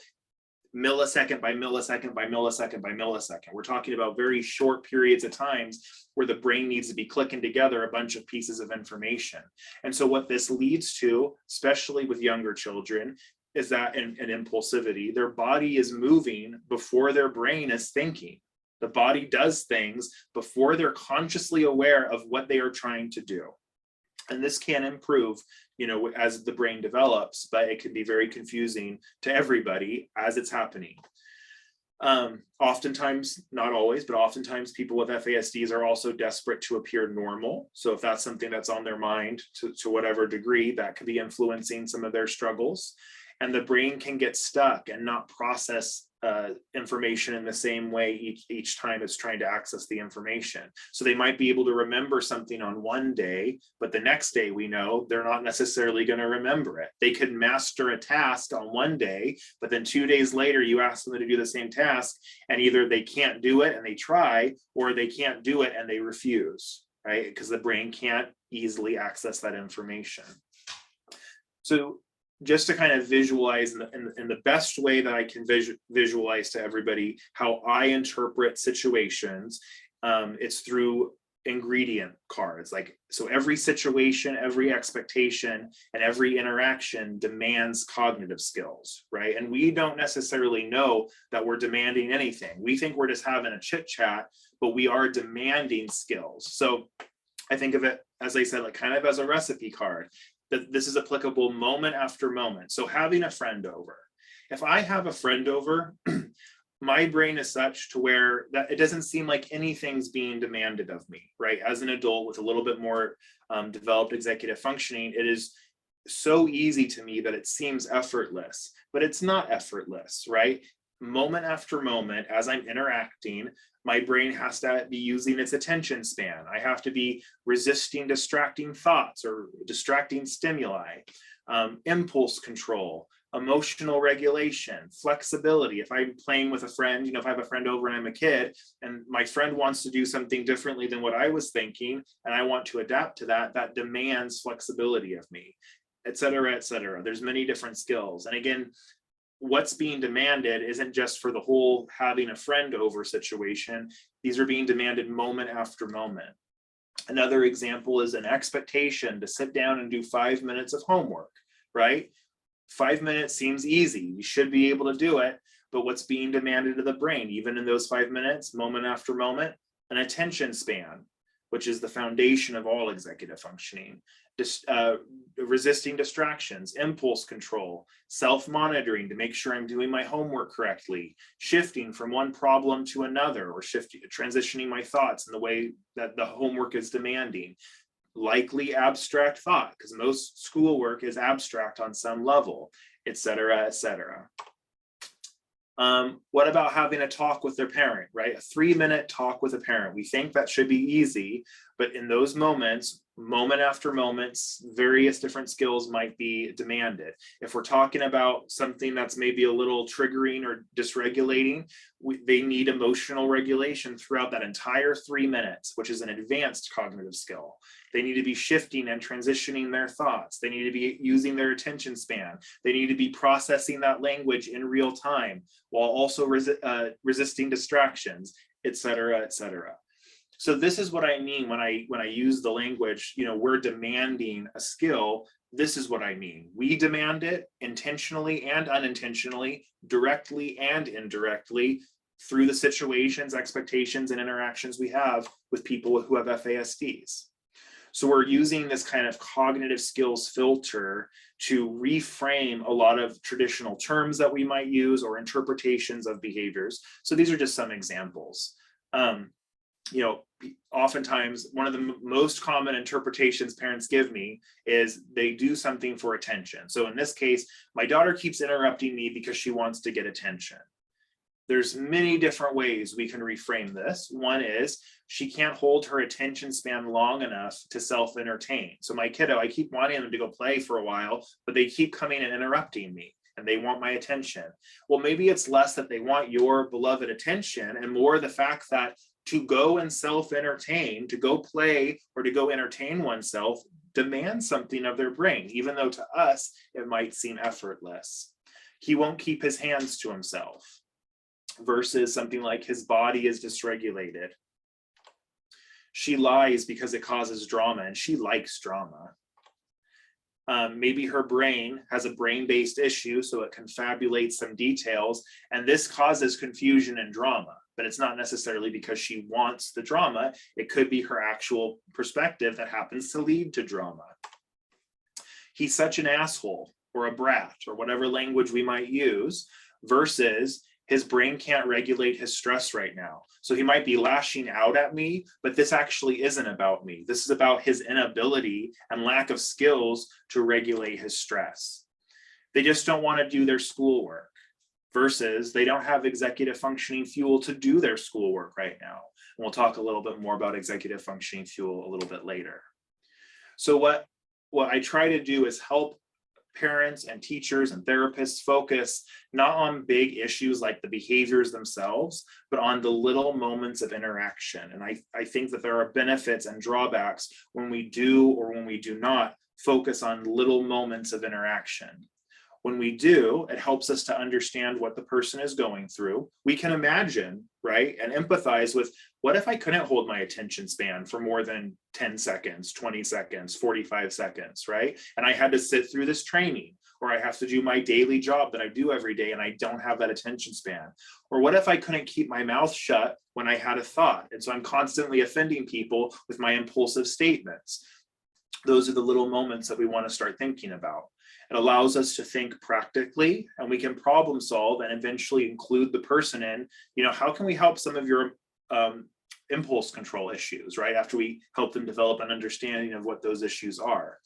millisecond by millisecond by millisecond by millisecond. We're talking about very short periods of times where the brain needs to be clicking together a bunch of pieces of information. And so what this leads to, especially with younger children, is that in impulsivity, their body is moving before their brain is thinking. The body does things before they're consciously aware of what they are trying to do. And this can improve, as the brain develops, but it can be very confusing to everybody as it's happening. Oftentimes, not always, but oftentimes people with FASDs are also desperate to appear normal. So if that's something that's on their mind to whatever degree, that could be influencing some of their struggles. And the brain can get stuck and not process information in the same way each time it's trying to access the information. So they might be able to remember something on one day, but the next day we know they're not necessarily going to remember it. They could master a task on one day, but then 2 days later you ask them to do the same task and either they can't do it and they try, or they can't do it and they refuse, right? Because the brain can't easily access that information. So just to kind of visualize in the best way that I can visualize to everybody how I interpret situations, it's through ingredient cards. So every situation, every expectation, and every interaction demands cognitive skills, right? And we don't necessarily know that we're demanding anything. We think we're just having a chit chat, but we are demanding skills. So I think of it, as I said, kind of as a recipe card. That this is applicable moment after moment. So having a friend over, if I have a friend over, my brain is such to where that it doesn't seem like anything's being demanded of me, right? As an adult with a little bit more developed executive functioning, it is so easy to me that it seems effortless, but it's not effortless, right? Moment after moment, as I'm interacting, my brain has to be using its attention span. I have to be resisting distracting thoughts or distracting stimuli, impulse control, emotional regulation, flexibility. If I'm playing with a friend, if I have a friend over and I'm a kid and my friend wants to do something differently than what I was thinking, and I want to adapt to that, that demands flexibility of me, et cetera, et cetera. There's many different skills. And again, what's being demanded isn't just for the whole having a friend over situation. These are being demanded moment after moment. Another example is an expectation to sit down and do 5 minutes of homework, right? 5 minutes seems easy. You should be able to do it, but what's being demanded of the brain, even in those 5 minutes, moment after moment, an attention span, which is the foundation of all executive functioning. Resisting distractions, impulse control, self-monitoring to make sure I'm doing my homework correctly, shifting from one problem to another, or transitioning my thoughts in the way that the homework is demanding. Likely abstract thought, because most schoolwork is abstract on some level, et cetera, et cetera. What about having a talk with their parent, right? A 3-minute talk with a parent. We think that should be easy, but in those moments, moment after moment, various different skills might be demanded. If we're talking about something that's maybe a little triggering or dysregulating, they need emotional regulation throughout that entire 3 minutes, which is an advanced cognitive skill. They need to be shifting and transitioning their thoughts. They need to be using their attention span. They need to be processing that language in real time while also resisting distractions, et cetera, et cetera. So this is what I mean when I use the language, we're demanding a skill. This is what I mean. We demand it intentionally and unintentionally, directly and indirectly, through the situations, expectations, and interactions we have with people who have FASDs. So we're using this kind of cognitive skills filter to reframe a lot of traditional terms that we might use or interpretations of behaviors. So these are just some examples. Oftentimes one of the most common interpretations parents give me is they do something for attention. So in this case, my daughter keeps interrupting me because she wants to get attention. There's many different ways we can reframe this. One is she can't hold her attention span long enough to self-entertain. So my kiddo, I keep wanting them to go play for a while, but they keep coming and interrupting me and they want my attention. Well, maybe it's less that they want your beloved attention and more the fact that to go and self-entertain, to go play or to go entertain oneself demands something of their brain, even though to us it might seem effortless. He won't keep his hands to himself versus something like his body is dysregulated. She lies because it causes drama and she likes drama. Maybe her brain has a brain-based issue, so it confabulates some details, and this causes confusion and drama, but it's not necessarily because she wants the drama. It could be her actual perspective that happens to lead to drama. He's such an asshole or a brat or whatever language we might use versus his brain can't regulate his stress right now. So he might be lashing out at me, but this actually isn't about me. This is about his inability and lack of skills to regulate his stress. They just don't want to do their schoolwork versus they don't have executive functioning fuel to do their schoolwork right now. And we'll talk a little bit more about executive functioning fuel a little bit later. So what I try to do is help parents and teachers and therapists focus not on big issues like the behaviors themselves, but on the little moments of interaction. And I think that there are benefits and drawbacks when we do or when we do not focus on little moments of interaction. When we do, it helps us to understand what the person is going through. We can imagine, right, and empathize with, what if I couldn't hold my attention span for more than 10 seconds, 20 seconds, 45 seconds, right? And I had to sit through this training, or I have to do my daily job that I do every day and I don't have that attention span. Or what if I couldn't keep my mouth shut when I had a thought? And so I'm constantly offending people with my impulsive statements. Those are the little moments that we want to start thinking about. It allows us to think practically, and we can problem solve and eventually include the person in, how can we help some of your impulse control issues, right? After we help them develop an understanding of what those issues are.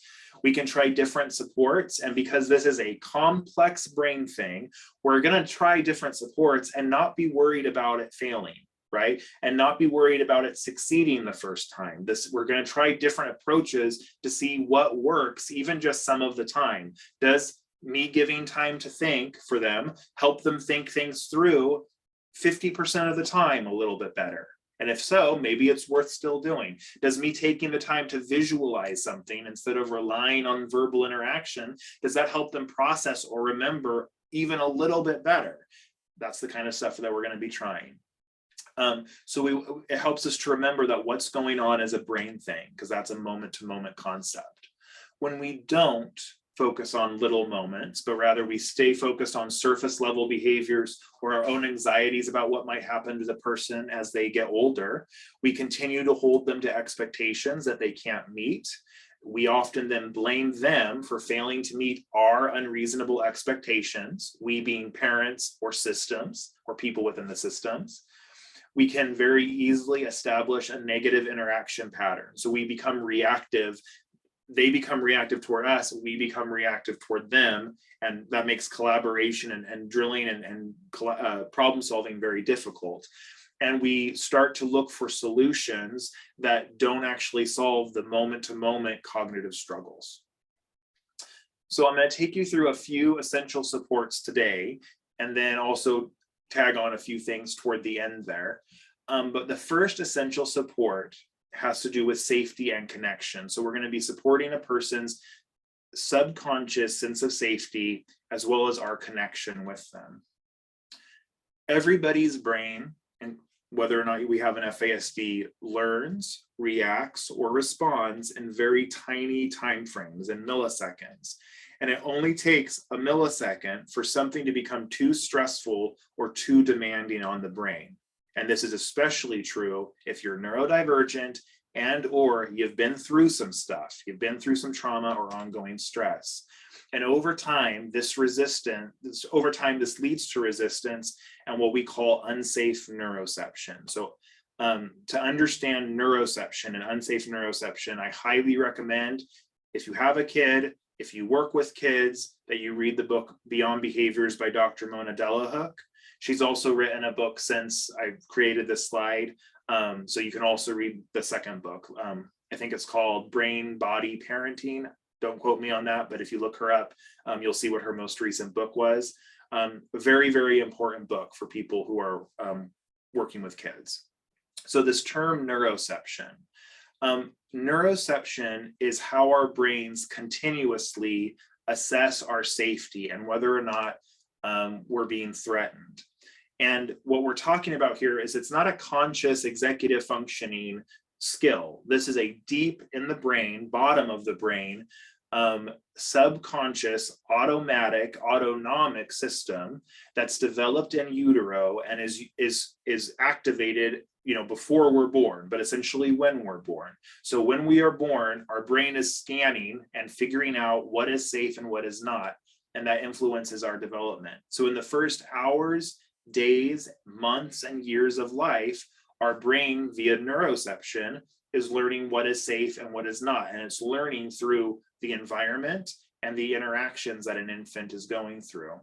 We can try different supports, and because this is a complex brain thing, we're going to try different supports and not be worried about it failing, right? And not be worried about it succeeding the first time. We're going to try different approaches to see what works, even just some of the time. Does me giving time to think for them help them think things through 50% of the time a little bit better? And if so, maybe it's worth still doing. Does me taking the time to visualize something instead of relying on verbal interaction, does that help them process or remember even a little bit better? That's the kind of stuff that we're going to be trying. It helps us to remember that what's going on is a brain thing, because that's a moment-to-moment concept. When we don't focus on little moments, but rather we stay focused on surface level behaviors or our own anxieties about what might happen to the person as they get older, we continue to hold them to expectations that they can't meet. We often then blame them for failing to meet our unreasonable expectations, we being parents or systems or people within the systems. We can very easily establish a negative interaction pattern. So we become reactive. They become reactive toward us, we become reactive toward them, and that makes collaboration and drilling and problem solving very difficult. and we start to look for solutions that don't actually solve the moment-to-moment cognitive struggles. So I'm going to take you through a few essential supports today, and then also tag on a few things toward the end there. But the first essential support has to do with safety and connection. So we're going to be supporting a person's subconscious sense of safety, as well as our connection with them. Everybody's brain, and whether or not we have an FASD, learns, reacts, or responds in very tiny time frames, in milliseconds. And it only takes a millisecond for something to become too stressful or too demanding on the brain. And this is especially true if you're neurodivergent and or you've been through some stuff, you've been through some trauma or ongoing stress. And over time, this leads to resistance and what we call unsafe neuroception. So to understand neuroception and unsafe neuroception, I highly recommend, if you have a kid, if you work with kids, that you read the book Beyond Behaviours by Dr. Mona Delahook. She's also written a book since I created this slide. So you can also read the second book. I think it's called Brain Body Parenting. Don't quote me on that, but if you look her up, you'll see what her most recent book was. A very, very important book for people who are working with kids. So this term neuroception. Neuroception is how our brains continuously assess our safety and whether or not we're being threatened. And what we're talking about here is it's not a conscious executive functioning skill. This is a deep in the brain, bottom of the brain, subconscious, autonomic system that's developed in utero and is activated, before we're born, but essentially when we're born. So when we are born, our brain is scanning and figuring out what is safe and what is not, and that influences our development. So in the first hours, days, months, and years of life, our brain via neuroception is learning what is safe and what is not, and it's learning through the environment and the interactions that an infant is going through.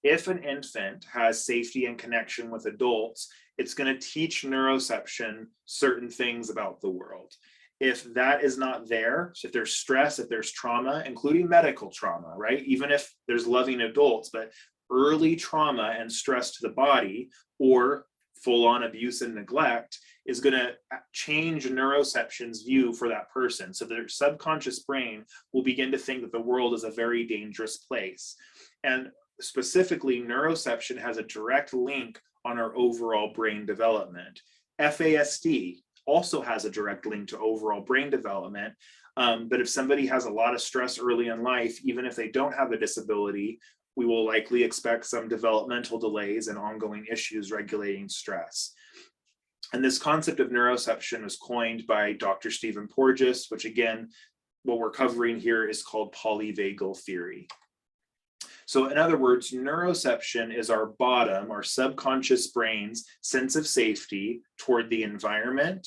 If an infant has safety and connection with adults, it's going to teach neuroception certain things about the world. If that is not there, so if there's stress, if there's trauma, including medical trauma, right? Even if there's loving adults, but early trauma and stress to the body or full-on abuse and neglect is going to change neuroception's view for that person. So their subconscious brain will begin to think that the world is a very dangerous place. And specifically, neuroception has a direct link on our overall brain development. FASD also has a direct link to overall brain development. But if somebody has a lot of stress early in life, even if they don't have a disability, we will likely expect some developmental delays and ongoing issues regulating stress. And this concept of neuroception was coined by Dr. Stephen Porges, which again, what we're covering here is called polyvagal theory. So in other words, neuroception is our bottom, our subconscious brain's sense of safety toward the environment,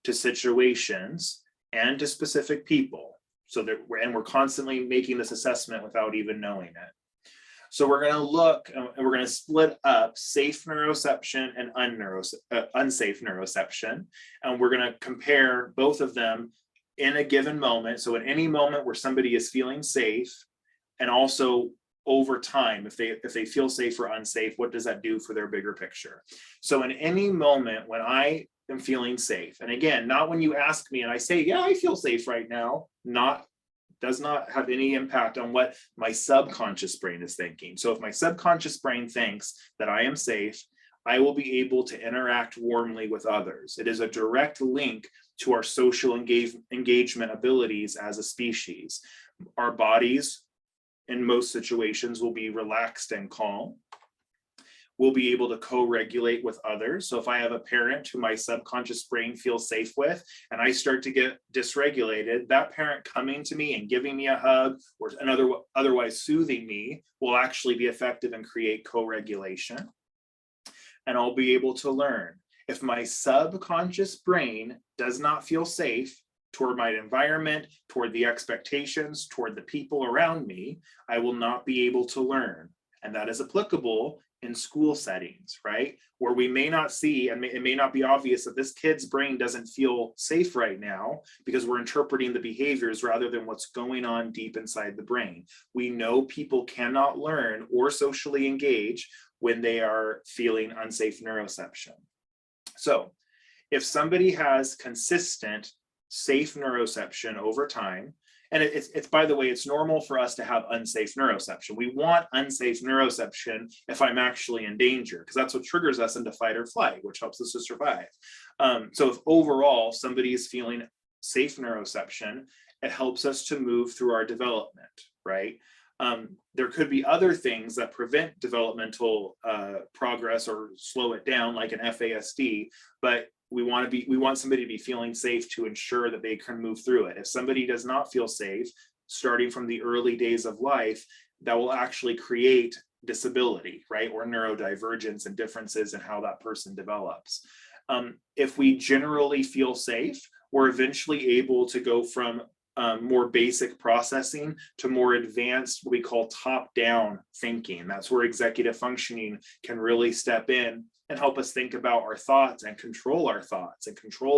to situations, and to specific people. So that we're constantly making this assessment without even knowing it. So we're going to look and we're going to split up safe neuroception and unsafe neuroception. And we're going to compare both of them in a given moment. So at any moment where somebody is feeling safe, and also over time, if they feel safe or unsafe, what does that do for their bigger picture? So in any moment when I am feeling safe, and again, not when you ask me and I say, yeah, I feel safe right now, does not have any impact on what my subconscious brain is thinking. So if my subconscious brain thinks that I am safe, I will be able to interact warmly with others. It is a direct link to our social engagement abilities as a species. Our bodies, in most situations, will be relaxed and calm. We'll be able to co-regulate with others. So if I have a parent who my subconscious brain feels safe with, and I start to get dysregulated, that parent coming to me and giving me a hug or otherwise soothing me will actually be effective and create co-regulation. And I'll be able to learn. If my subconscious brain does not feel safe toward my environment, toward the expectations, toward the people around me, I will not be able to learn. And that is applicable in school settings, right? Where we may not see, and it may not be obvious that this kid's brain doesn't feel safe right now because we're interpreting the behaviors rather than what's going on deep inside the brain. We know people cannot learn or socially engage when they are feeling unsafe neuroception. So if somebody has consistent, safe neuroception over time, and it's by the way, it's normal for us to have unsafe neuroception. We want unsafe neuroception if I'm actually in danger, because that's what triggers us into fight or flight, which helps us to survive. So if overall somebody is feeling safe neuroception, it helps us to move through our development, right? There could be other things that prevent developmental progress or slow it down, like an FASD, but we want somebody to be feeling safe to ensure that they can move through it. If somebody does not feel safe, starting from the early days of life, that will actually create disability, right? Or neurodivergence and differences in how that person develops. If we generally feel safe, we're eventually able to go from more basic processing to more advanced, what we call top-down thinking. That's where executive functioning can really step in and help us think about our thoughts and control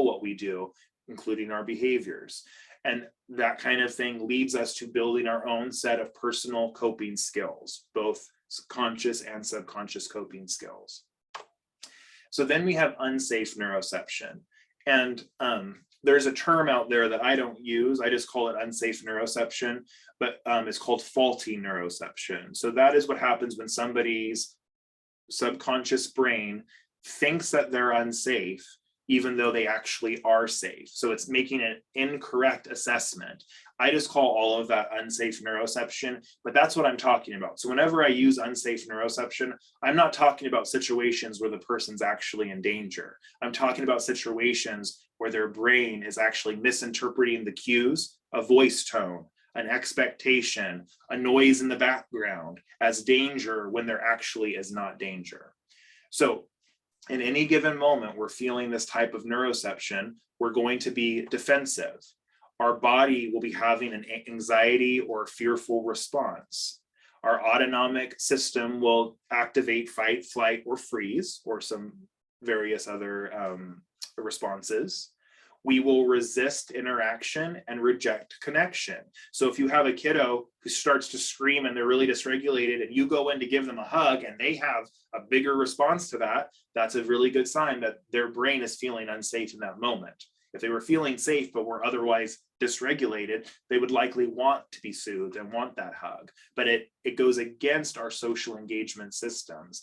what we do, including our behaviors. And that kind of thing leads us to building our own set of personal coping skills, both conscious and subconscious coping skills. So then we have unsafe neuroception. And there's a term out there that I don't use. I just call it unsafe neuroception, but it's called faulty neuroception. So that is what happens when somebody's subconscious brain thinks that they're unsafe, even though they actually are safe. So it's making an incorrect assessment. I just call all of that unsafe neuroception, but that's what I'm talking about. So whenever I use unsafe neuroception, I'm not talking about situations where the person's actually in danger. I'm talking about situations where their brain is actually misinterpreting the cues, a voice tone, an expectation, a noise in the background as danger when there actually is not danger. So in any given moment, we're feeling this type of neuroception, we're going to be defensive. Our body will be having an anxiety or fearful response. Our autonomic system will activate fight, flight, or freeze, or some various other responses. We will resist interaction and reject connection. So if you have a kiddo who starts to scream and they're really dysregulated and you go in to give them a hug and they have a bigger response to that, that's a really good sign that their brain is feeling unsafe in that moment. If they were feeling safe but were otherwise dysregulated, they would likely want to be soothed and want that hug. But it goes against our social engagement systems.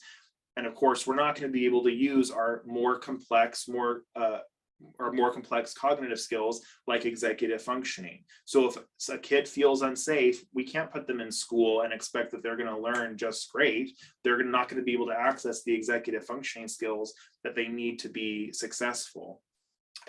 And of course, we're not going to be able to use our more complex cognitive skills like executive functioning. So if a kid feels unsafe, we can't put them in school and expect that they're going to learn just great. They're not going to be able to access the executive functioning skills that they need to be successful.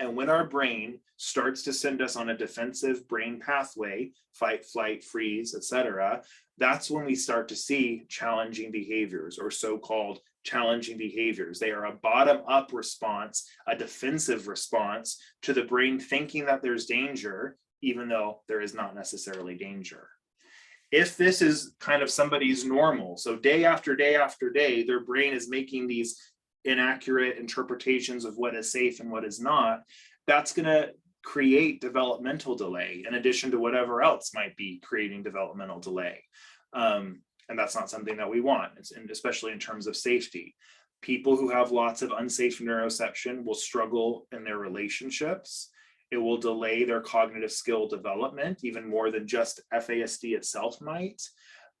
And when our brain starts to send us on a defensive brain pathway, fight, flight, freeze, etc., that's when we start to see challenging behaviors, or so-called challenging behaviors. They are a bottom-up response, a defensive response to the brain thinking that there's danger, even though there is not necessarily danger. If this is kind of somebody's normal, so day after day after day, their brain is making these inaccurate interpretations of what is safe and what is not, that's going to create developmental delay in addition to whatever else might be creating developmental delay. And that's not something that we want, especially in terms of safety. People who have lots of unsafe neuroception will struggle in their relationships. It will delay their cognitive skill development even more than just FASD itself might.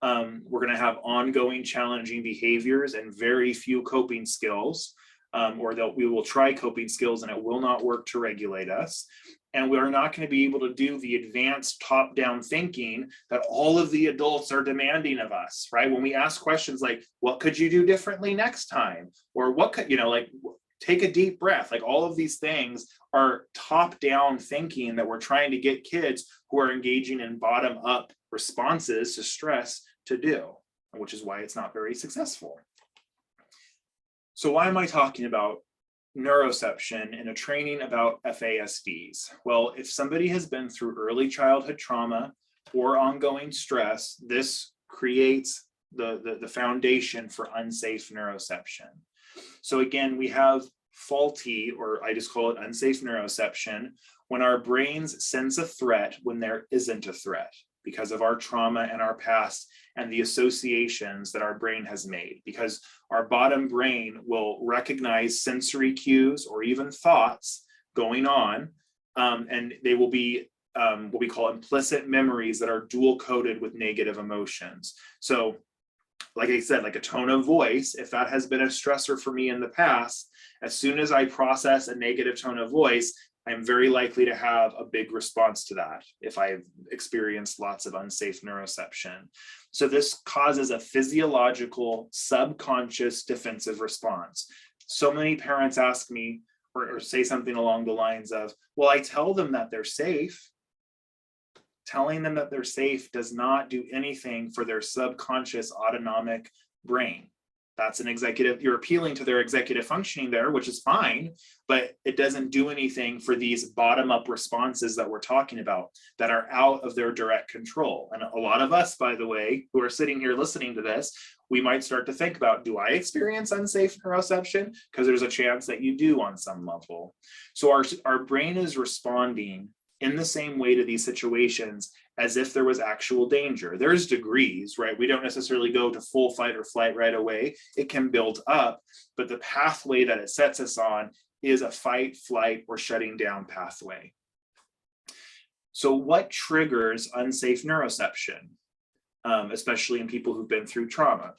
We're going to have ongoing challenging behaviors and very few coping skills, or that we will try coping skills and it will not work to regulate us. And we are not going to be able to do the advanced top-down thinking that all of the adults are demanding of us, right? When we ask questions like, what could you do differently next time? Or what could, like, take a deep breath. Like, all of these things are top-down thinking that we're trying to get kids who are engaging in bottom-up responses to stress to do, which is why it's not very successful. So why am I talking about neuroception in a training about FASDs? Well, if somebody has been through early childhood trauma or ongoing stress, this creates the foundation for unsafe neuroception. So again, we have faulty, or I just call it unsafe neuroception, when our brains sense a threat when there isn't a threat because of our trauma and our past and the associations that our brain has made. Because our bottom brain will recognize sensory cues or even thoughts going on, and they will be what we call implicit memories that are dual coded with negative emotions. So like I said, like a tone of voice, if that has been a stressor for me in the past, as soon as I process a negative tone of voice, I'm very likely to have a big response to that if I've experienced lots of unsafe neuroception. So this causes a physiological, subconscious defensive response. So many parents ask me or say something along the lines of, well, I tell them that they're safe. Telling them that they're safe does not do anything for their subconscious autonomic brain. That's an executive, you're appealing to their executive functioning there, which is fine, but it doesn't do anything for these bottom-up responses that we're talking about that are out of their direct control. And a lot of us, by the way, who are sitting here listening to this, we might start to think about, do I experience unsafe neuroception? Because there's a chance that you do on some level. So our brain is responding in the same way to these situations as if there was actual danger. There's degrees, right? We don't necessarily go to full fight or flight right away. It can build up, but the pathway that it sets us on is a fight, flight, or shutting down pathway. So what triggers unsafe neuroception, especially in people who've been through trauma?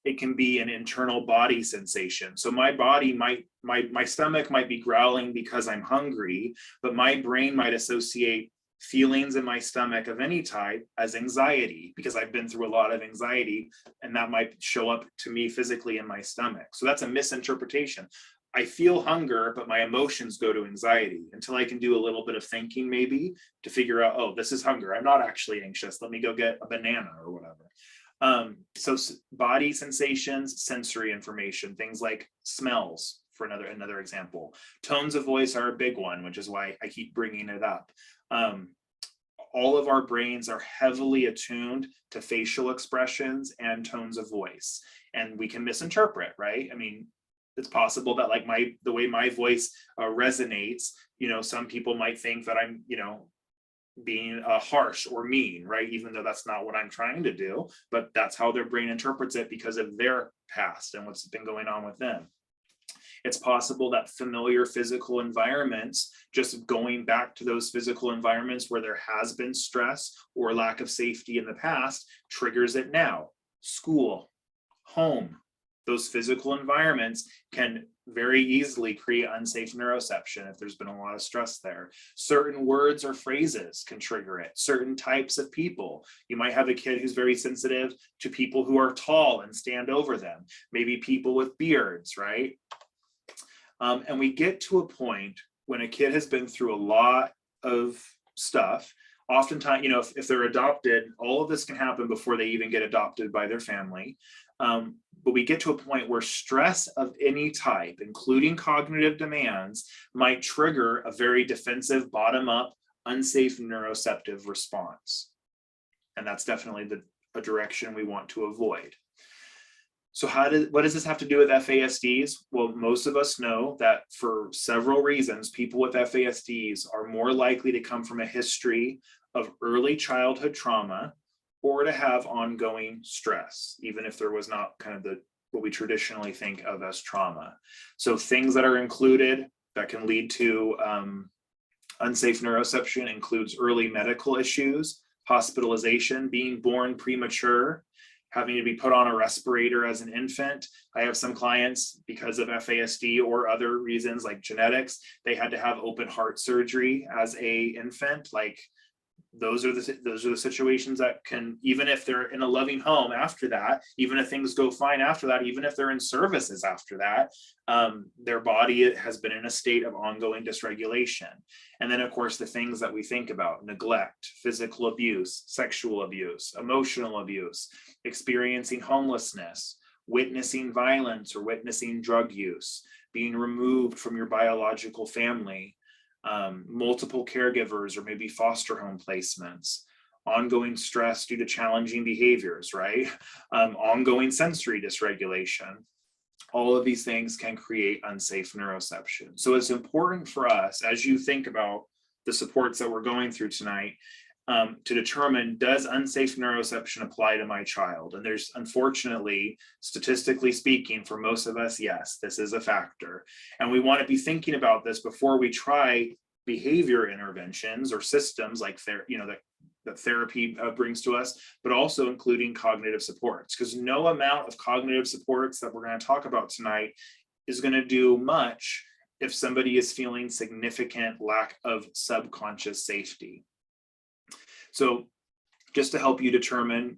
It can be an internal body sensation. So my body my stomach might be growling because I'm hungry, but my brain might associate feelings in my stomach of any type as anxiety because I've been through a lot of anxiety, and that might show up to me physically in my stomach. So that's a misinterpretation. I feel hunger, but my emotions go to anxiety until I can do a little bit of thinking maybe to figure out, oh, this is hunger. I'm not actually anxious. Let me go get a banana or whatever. So body sensations, sensory information, things like smells, for another example. Tones of voice are a big one, which is why I keep bringing it up. All of our brains are heavily attuned to facial expressions and tones of voice, and we can misinterpret, right? I mean, it's possible that like the way my voice resonates, some people might think that I'm, being harsh or mean, right? Even though that's not what I'm trying to do, but that's how their brain interprets it because of their past and what's been going on with them. It's possible that familiar physical environments, just going back to those physical environments where there has been stress or lack of safety in the past, triggers it now. School, home, those physical environments can very easily create unsafe neuroception if there's been a lot of stress there. Certain words or phrases can trigger it. Certain types of people. You might have a kid who's very sensitive to people who are tall and stand over them. Maybe people with beards, right? And we get to a point when a kid has been through a lot of stuff. Oftentimes, if they're adopted, all of this can happen before they even get adopted by their family. But we get to a point where stress of any type, including cognitive demands, might trigger a very defensive, bottom-up, unsafe neuroceptive response. And that's definitely a direction we want to avoid. So what does this have to do with FASDs? Well, most of us know that for several reasons, people with FASDs are more likely to come from a history of early childhood trauma or to have ongoing stress, even if there was not kind of what we traditionally think of as trauma. So things that are included that can lead to unsafe neuroception includes early medical issues, hospitalization, being born premature, having to be put on a respirator as an infant. I have some clients, because of FASD or other reasons like genetics, they had to have open heart surgery as an infant. Like those are the situations that can, even if they're in a loving home after that, even if things go fine after that, even if they're in services after that, their body has been in a state of ongoing dysregulation. And then of course, the things that we think about: neglect, physical abuse, sexual abuse, emotional abuse, experiencing homelessness, witnessing violence or witnessing drug use, being removed from your biological family, multiple caregivers or maybe foster home placements. ongoing stress due to challenging behaviors, right? Ongoing sensory dysregulation. All of these things can create unsafe neuroception. So it's important for us, as you think about the supports that we're going through tonight, to determine, does unsafe neuroception apply to my child? And there's, unfortunately, statistically speaking, for most of us, yes, this is a factor. And we want to be thinking about this before we try behavior interventions or systems like that therapy brings to us, but also including cognitive supports, because no amount of cognitive supports that we're going to talk about tonight is going to do much if somebody is feeling significant lack of subconscious safety. So just to help you determine,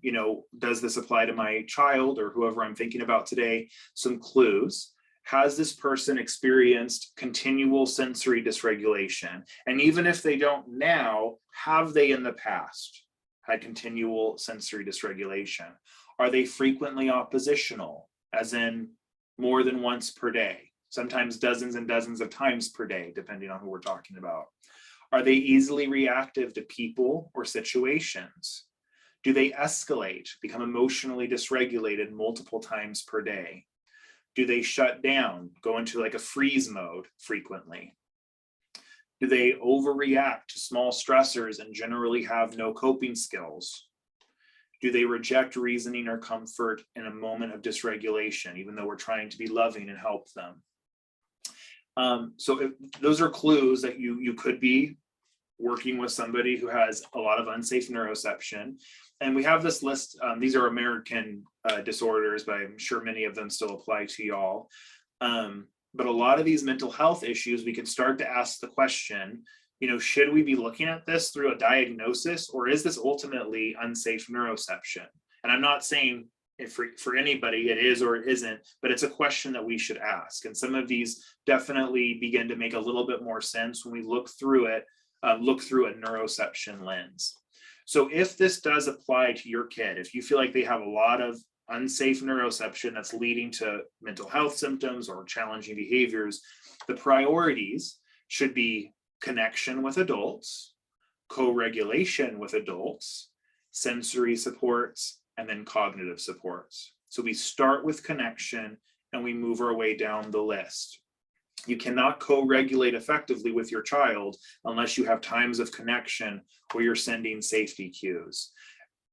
does this apply to my child or whoever I'm thinking about today, some clues. Has this person experienced continual sensory dysregulation? And even if they don't now, have they in the past had continual sensory dysregulation? Are they frequently oppositional, as in more than once per day, sometimes dozens and dozens of times per day, depending on who we're talking about? Are they easily reactive to people or situations? Do they escalate, become emotionally dysregulated multiple times per day? Do they shut down, go into like a freeze mode frequently? Do they overreact to small stressors and generally have no coping skills? Do they reject reasoning or comfort in a moment of dysregulation, even though we're trying to be loving and help them? So those are clues that you could be working with somebody who has a lot of unsafe neuroception. And we have this list. These are American disorders, but I'm sure many of them still apply to y'all. But a lot of these mental health issues, we can start to ask the question, should we be looking at this through a diagnosis, or is this ultimately unsafe neuroception? And I'm not saying for anybody it is or it isn't, but it's a question that we should ask. And some of these definitely begin to make a little bit more sense when we look through it, look through a neuroception lens. So if this does apply to your kid, if you feel like they have a lot of unsafe neuroception that's leading to mental health symptoms or challenging behaviors, the priorities should be connection with adults, co-regulation with adults, sensory supports, and then cognitive supports. So we start with connection and we move our way down the list. You cannot co-regulate effectively with your child unless you have times of connection where you're sending safety cues.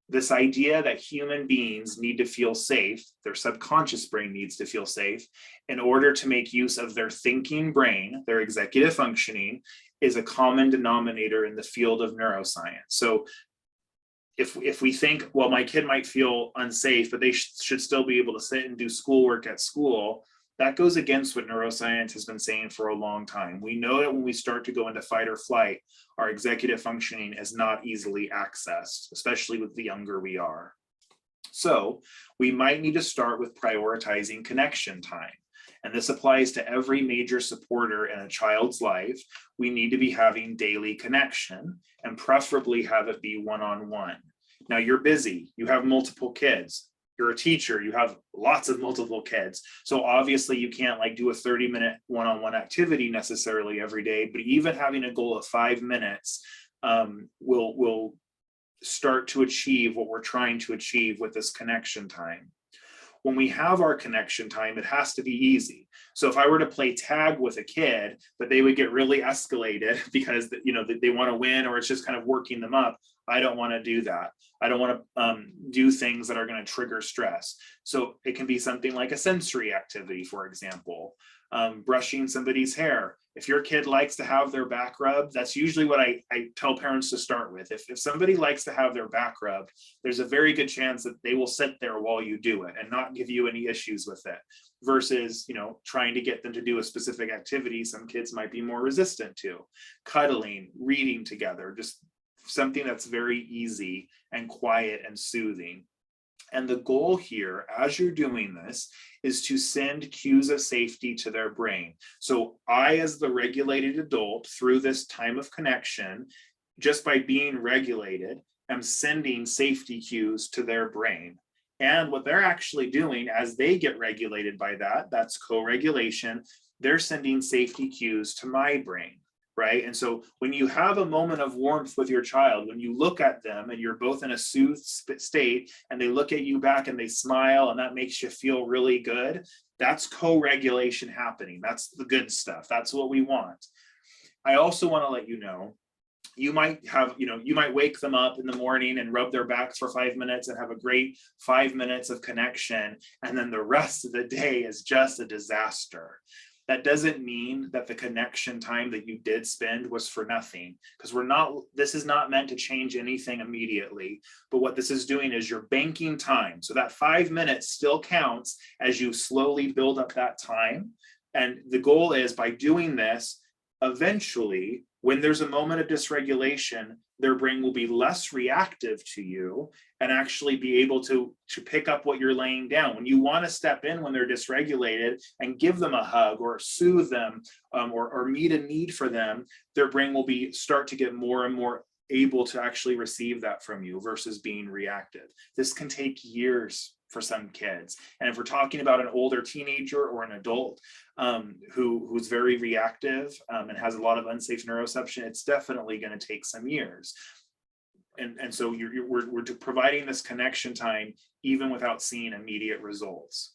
This idea that human beings need to feel safe, their subconscious brain needs to feel safe in order to make use of their thinking brain, their executive functioning, is a common denominator in the field of neuroscience. So if we think, well, my kid might feel unsafe, but they should still be able to sit and do schoolwork at school, that goes against what neuroscience has been saying for a long time. We know that when we start to go into fight or flight, our executive functioning is not easily accessed, especially with the younger we are. So we might need to start with prioritizing connection time. And this applies to every major supporter in a child's life. We need to be having daily connection and preferably have it be one-on-one. Now you're busy, you have multiple kids. You're a teacher, you have lots of multiple kids. So obviously you can't do a 30-minute one-on-one activity necessarily every day, but even having a goal of 5 minutes will start to achieve what we're trying to achieve with this connection time. When we have our connection time, it has to be easy. So if I were to play tag with a kid, but they would get really escalated because they want to win, or it's just kind of working them up, I don't want to do that. I don't want to do things that are going to trigger stress. So it can be something like a sensory activity, for example, brushing somebody's hair. If your kid likes to have their back rubbed, that's usually what I tell parents to start with. If somebody likes to have their back rubbed, there's a very good chance that they will sit there while you do it and not give you any issues with it, versus trying to get them to do a specific activity some kids might be more resistant to. Cuddling, reading together, just something that's very easy and quiet and soothing. And the goal here, as you're doing this, is to send cues of safety to their brain. So I, as the regulated adult, through this time of connection, just by being regulated, am sending safety cues to their brain. And what they're actually doing as they get regulated by that, that's co-regulation, they're sending safety cues to my brain. right? And so when you have a moment of warmth with your child, when you look at them and you're both in a soothed state and they look at you back and they smile and that makes you feel really good, that's co-regulation happening. That's the good stuff. That's what we want. I also want to let you know, you might wake them up in the morning and rub their backs for 5 minutes and have a great 5 minutes of connection. And then the rest of the day is just a disaster. That doesn't mean that the connection time that you did spend was for nothing, because this is not meant to change anything immediately. But what this is doing is you're banking time. So that 5 minutes still counts as you slowly build up that time. And the goal is, by doing this, eventually, when there's a moment of dysregulation, their brain will be less reactive to you and actually be able to pick up what you're laying down. When you want to step in when they're dysregulated and give them a hug or soothe them or meet a need for them, their brain will start to get more and more able to actually receive that from you versus being reactive. This can take years for some kids. And if we're talking about an older teenager or an adult who's very reactive and has a lot of unsafe neuroception, it's definitely going to take some years. And so we're providing this connection time even without seeing immediate results.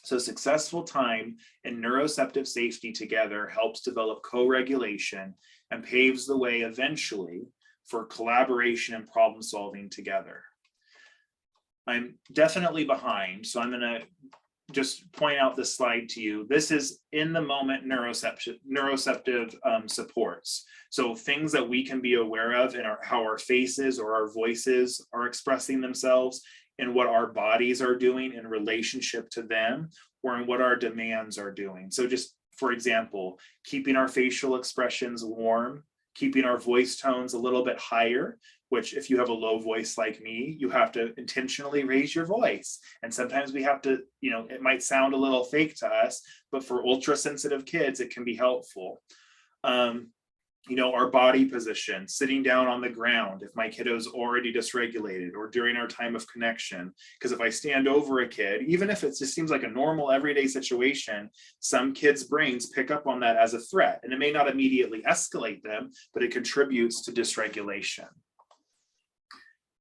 So successful time and neuroceptive safety together helps develop co-regulation and paves the way eventually for collaboration and problem solving together. I'm definitely behind, so I'm going to just point out this slide to you. This is in the moment neuroceptive supports. So things that we can be aware of in how our faces or our voices are expressing themselves, and what our bodies are doing in relationship to them, or in what our demands are doing. So just for example, keeping our facial expressions warm, keeping our voice tones a little bit higher, which if you have a low voice like me, you have to intentionally raise your voice. And sometimes we have to, it might sound a little fake to us, but for ultra sensitive kids, it can be helpful. Our body position, sitting down on the ground if my kiddo's already dysregulated, or during our time of connection. Because if I stand over a kid, even if it just seems like a normal everyday situation, some kids' brains pick up on that as a threat. And it may not immediately escalate them, but it contributes to dysregulation.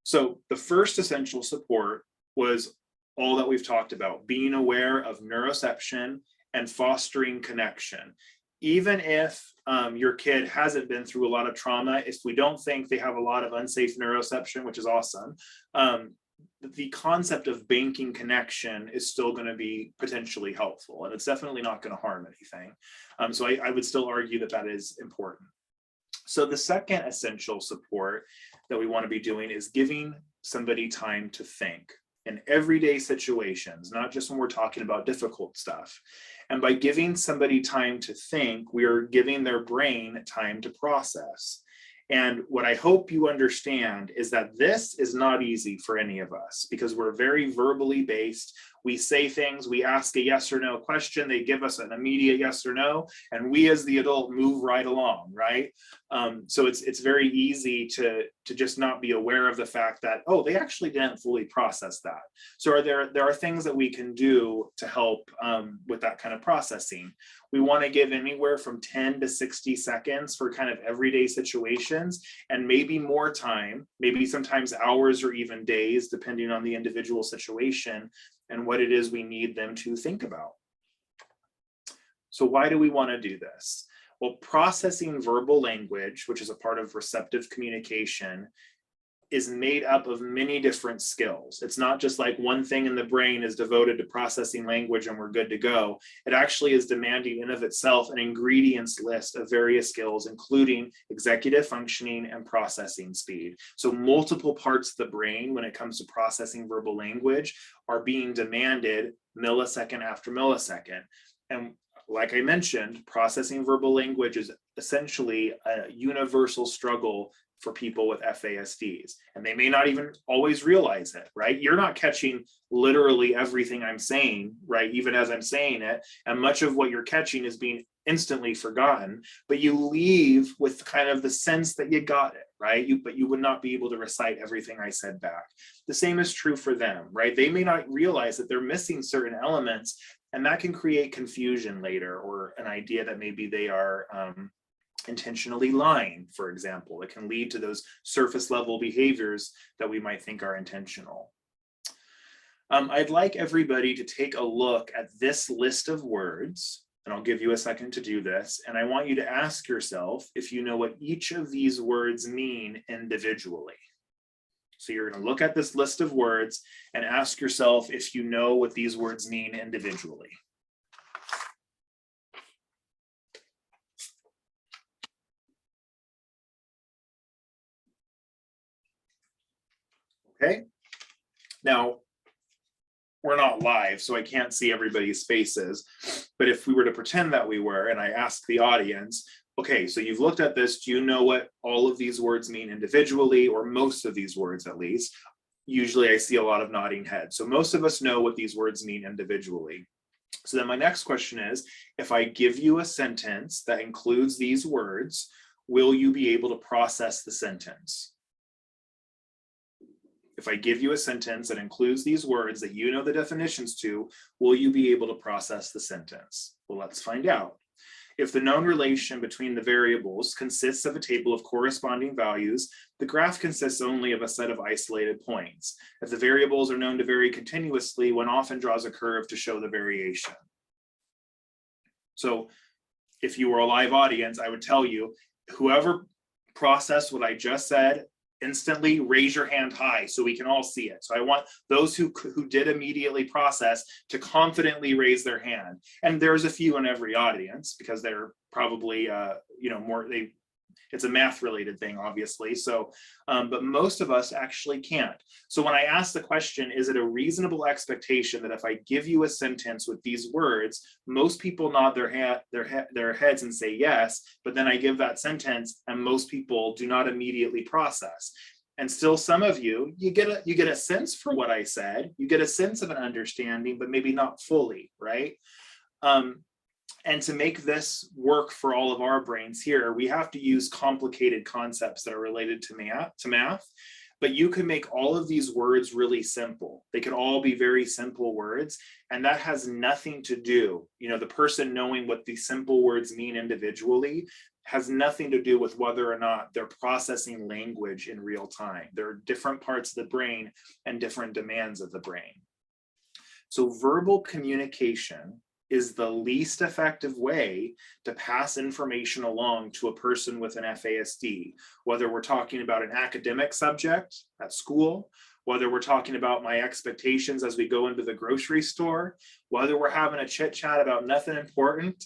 So the first essential support was all that we've talked about, being aware of neuroception and fostering connection. Even if your kid hasn't been through a lot of trauma, if we don't think they have a lot of unsafe neuroception, which is awesome, the concept of banking connection is still going to be potentially helpful, and it's definitely not going to harm anything. So I would still argue that is important. So the second essential support that we want to be doing is giving somebody time to think in everyday situations, not just when we're talking about difficult stuff. And by giving somebody time to think, we are giving their brain time to process. And what I hope you understand is that this is not easy for any of us, because we're very verbally based. We say things, we ask a yes or no question, they give us an immediate yes or no, and we as the adult move right along, right? So it's very easy to just not be aware of the fact that, oh, they actually didn't fully process that. So there are things that we can do to help with that kind of processing. We want to give anywhere from 10 to 60 seconds for kind of everyday situations, and maybe more time, maybe sometimes hours or even days, depending on the individual situation and what it is we need them to think about. So why do we want to do this? Well, processing verbal language, which is a part of receptive communication, is made up of many different skills. It's not just like one thing in the brain is devoted to processing language and we're good to go. It actually is demanding in of itself an ingredients list of various skills, including executive functioning and processing speed. So multiple parts of the brain, when it comes to processing verbal language, are being demanded millisecond after millisecond. And like I mentioned, processing verbal language is essentially a universal struggle for people with FASDs, and they may not even always realize it, right? You're not catching literally everything I'm saying, right? Even as I'm saying it, and much of what you're catching is being instantly forgotten, but you leave with kind of the sense that you got it, right? But you would not be able to recite everything I said back. The same is true for them, right? They may not realize that they're missing certain elements, and that can create confusion later, or an idea that maybe they are intentionally lying, for example. It can lead to those surface level behaviors that we might think are intentional. I'd like everybody to take a look at this list of words, and I'll give you a second to do this. And I want you to ask yourself if you know what each of these words mean individually. So you're going to look at this list of words and ask yourself if you know what these words mean individually. Okay. Now, we're not live, so I can't see everybody's faces. But if we were to pretend that we were, and I asked the audience, okay, so you've looked at this, do you know what all of these words mean individually, or most of these words at least? Usually I see a lot of nodding heads. So most of us know what these words mean individually. So then my next question is, if I give you a sentence that includes these words, will you be able to process the sentence? If I give you a sentence that includes these words that you know the definitions to, will you be able to process the sentence? Well, let's find out. If the known relation between the variables consists of a table of corresponding values, the graph consists only of a set of isolated points. If the variables are known to vary continuously, one often draws a curve to show the variation. So if you were a live audience, I would tell you, whoever processed what I just said, instantly raise your hand high so we can all see it. So I want those who did immediately process to confidently raise their hand. And there's a few in every audience because they're probably, it's a math related thing, obviously. So, but most of us actually can't. So when I ask the question, is it a reasonable expectation that if I give you a sentence with these words, most people nod their heads and say yes, but then I give that sentence and most people do not immediately process. And still some of you get a sense for what I said, you get a sense of an understanding, but maybe not fully, right? And to make this work for all of our brains here, we have to use complicated concepts that are related to math, but you can make all of these words really simple. They can all be very simple words, and that has nothing to do, the person knowing what these simple words mean individually has nothing to do with whether or not they're processing language in real time. There are different parts of the brain and different demands of the brain. So verbal communication is the least effective way to pass information along to a person with an FASD, whether we're talking about an academic subject at school, whether we're talking about my expectations as we go into the grocery store, whether we're having a chit chat about nothing important,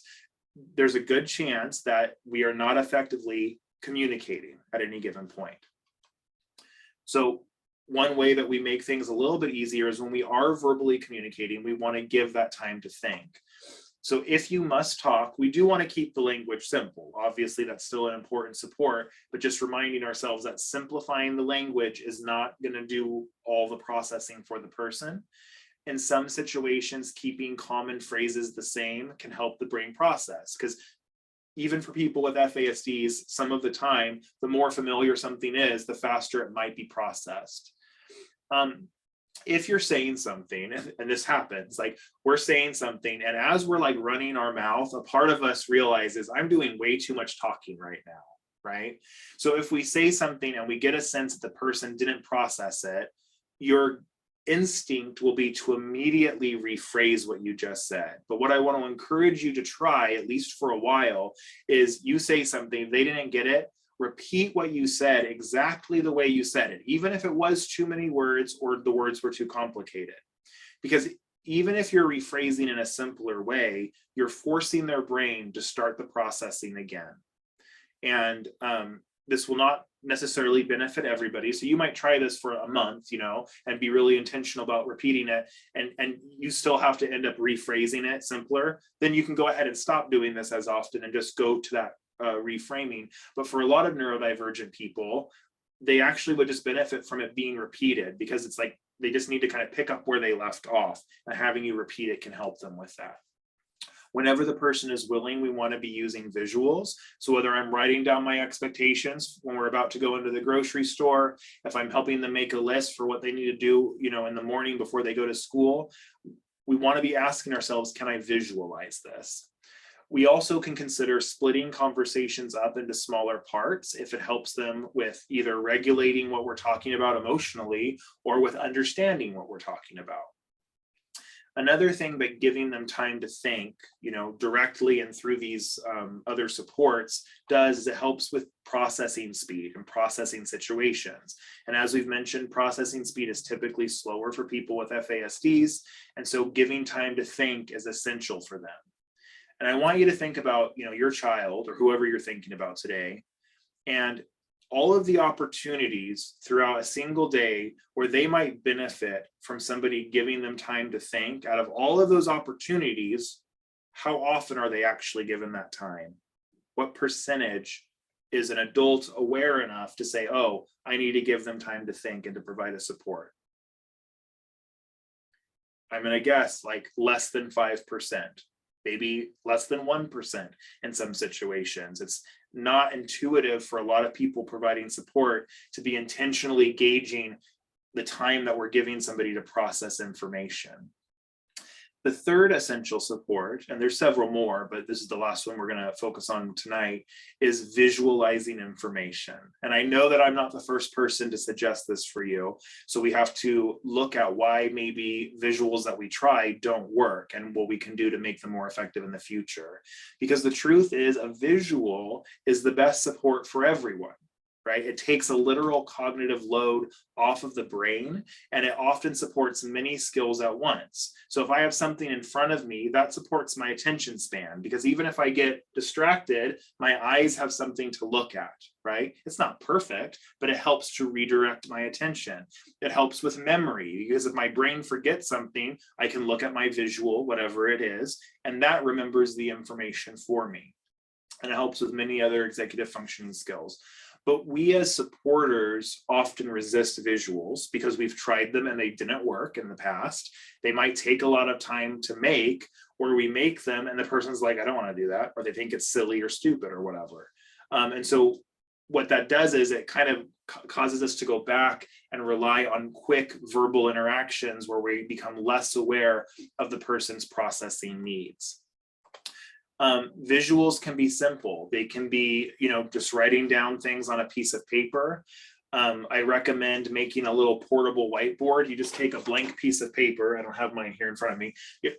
there's a good chance that we are not effectively communicating at any given point. So one way that we make things a little bit easier is when we are verbally communicating, we want to give that time to think. So if you must talk, we do want to keep the language simple. Obviously, that's still an important support, but just reminding ourselves that simplifying the language is not going to do all the processing for the person. In some situations, keeping common phrases the same can help the brain process, because even for people with FASDs, some of the time, the more familiar something is, the faster it might be processed. If you're saying something, and this happens, like we're saying something, and as we're like running our mouth, a part of us realizes I'm doing way too much talking right now, right? So if we say something and we get a sense that the person didn't process it, your instinct will be to immediately rephrase what you just said. But what I want to encourage you to try, at least for a while, is you say something, they didn't get it, repeat what you said exactly the way you said it, even if it was too many words or the words were too complicated. Because even if you're rephrasing in a simpler way, you're forcing their brain to start the processing again. And this will not necessarily benefit everybody. So you might try this for a month, and be really intentional about repeating it. And you still have to end up rephrasing it simpler. Then you can go ahead and stop doing this as often and just go to that reframing. But for a lot of neurodivergent people, they actually would just benefit from it being repeated, because it's like they just need to kind of pick up where they left off, and having you repeat it can help them with that. Whenever the person is willing, we want to be using visuals. So whether I'm writing down my expectations when we're about to go into the grocery store, if I'm helping them make a list for what they need to do, in the morning before they go to school, we want to be asking ourselves, can I visualize this? We also can consider splitting conversations up into smaller parts if it helps them with either regulating what we're talking about emotionally or with understanding what we're talking about. Another thing that giving them time to think, directly and through these other supports does is it helps with processing speed and processing situations. And as we've mentioned, processing speed is typically slower for people with FASDs. And so giving time to think is essential for them. And I want you to think about, your child or whoever you're thinking about today, and all of the opportunities throughout a single day where they might benefit from somebody giving them time to think. Out of all of those opportunities, how often are they actually given that time? What percentage is an adult aware enough to say, oh, I need to give them time to think and to provide a support? I'm going to guess like less than 5%, maybe less than 1% in some situations. It's not intuitive for a lot of people providing support to be intentionally gauging the time that we're giving somebody to process information. The third essential support, and there's several more, but this is the last one we're going to focus on tonight, is visualizing information. And I know that I'm not the first person to suggest this for you. So we have to look at why maybe visuals that we try don't work and what we can do to make them more effective in the future. Because the truth is, a visual is the best support for everyone. Right? It takes a literal cognitive load off of the brain, and it often supports many skills at once. So if I have something in front of me, that supports my attention span, because even if I get distracted, my eyes have something to look at, right? It's not perfect, but it helps to redirect my attention. It helps with memory, because if my brain forgets something, I can look at my visual, whatever it is, and that remembers the information for me. And it helps with many other executive functioning skills. But we as supporters often resist visuals because we've tried them and they didn't work in the past. They might take a lot of time to make, or we make them and the person's like, I don't want to do that, or they think it's silly or stupid or whatever. And so what that does is it kind of causes us to go back and rely on quick verbal interactions where we become less aware of the person's processing needs. Visuals can be simple. They can be, just writing down things on a piece of paper. I recommend making a little portable whiteboard. You just take a blank piece of paper. I don't have mine here in front of me.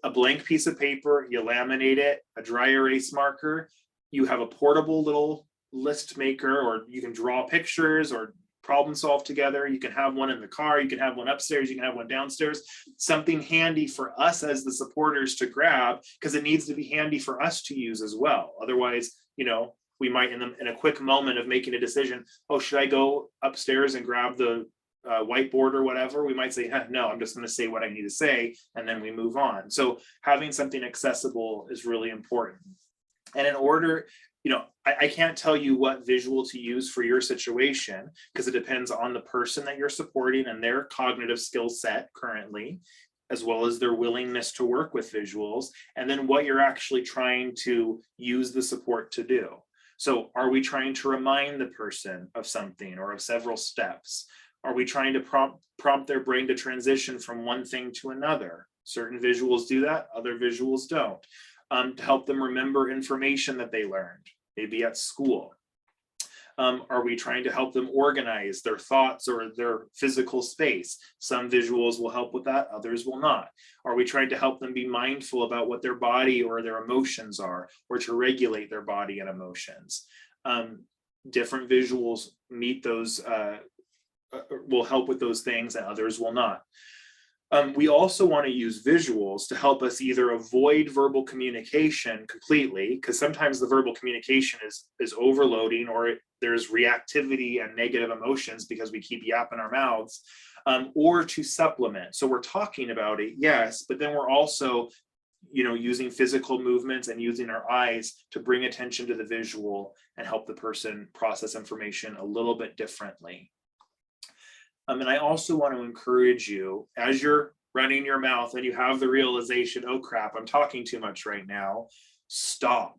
A blank piece of paper, you laminate it, a dry erase marker. You have a portable little list maker, or you can draw pictures or problem solve together. You can have one in the car, you can have one upstairs, you can have one downstairs, something handy for us as the supporters to grab, because it needs to be handy for us to use as well. Otherwise, we might in a quick moment of making a decision, oh, should I go upstairs and grab the whiteboard or whatever? We might say, no, I'm just going to say what I need to say, and then we move on. So having something accessible is really important. And in order, I can't tell you what visual to use for your situation, because it depends on the person that you're supporting and their cognitive skill set currently, as well as their willingness to work with visuals, and then what you're actually trying to use the support to do. So are we trying to remind the person of something or of several steps? Are we trying to prompt their brain to transition from one thing to another? Certain visuals do that, other visuals don't. To help them remember information that they learned, maybe at school. Are we trying to help them organize their thoughts or their physical space? Some visuals will help with that, others will not. Are we trying to help them be mindful about what their body or their emotions are, or to regulate their body and emotions? Different visuals meet those, will help with those things, and others will not. We also want to use visuals to help us either avoid verbal communication completely, because sometimes the verbal communication is overloading, or there's reactivity and negative emotions because we keep yapping our mouths, or to supplement. So we're talking about it, yes, but then we're also, using physical movements and using our eyes to bring attention to the visual and help the person process information a little bit differently. And I also want to encourage you, as you're running your mouth and you have the realization, oh crap, I'm talking too much right now, stop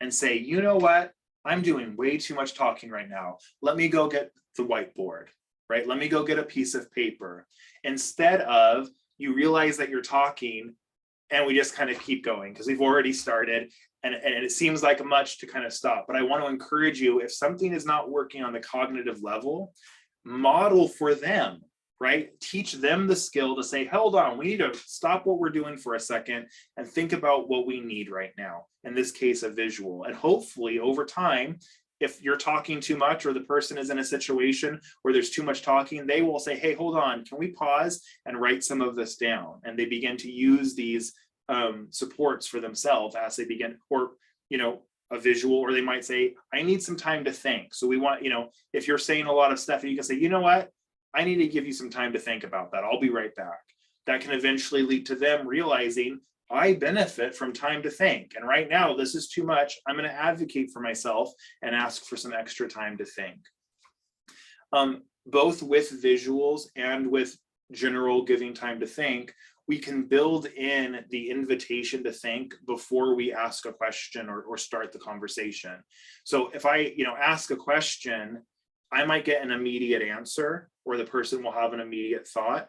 and say, you know what? I'm doing way too much talking right now. Let me go get the whiteboard, right? Let me go get a piece of paper. Instead of, you realize that you're talking and we just kind of keep going because we've already started, and it seems like much to kind of stop. But I want to encourage you, if something is not working on the cognitive level, model for them, right? Teach them the skill to say, hold on, we need to stop what we're doing for a second and think about what we need right now. In this case, a visual. And hopefully over time, if you're talking too much or the person is in a situation where there's too much talking, they will say, hey, hold on, can we pause and write some of this down? And they begin to use these supports for themselves as they begin, or, you know, a visual, or they might say, I need some time to think. So we want, you know, if you're saying a lot of stuff, you can say, you know what, I need to give you some time to think about that. I'll be right back. That can eventually lead to them realizing I benefit from time to think. And right now, this is too much. I'm going to advocate for myself and ask for some extra time to think. Both with visuals and with general giving time to think, we can build in the invitation to think before we ask a question or start the conversation. So if I, you know, ask a question, I might get an immediate answer, or the person will have an immediate thought.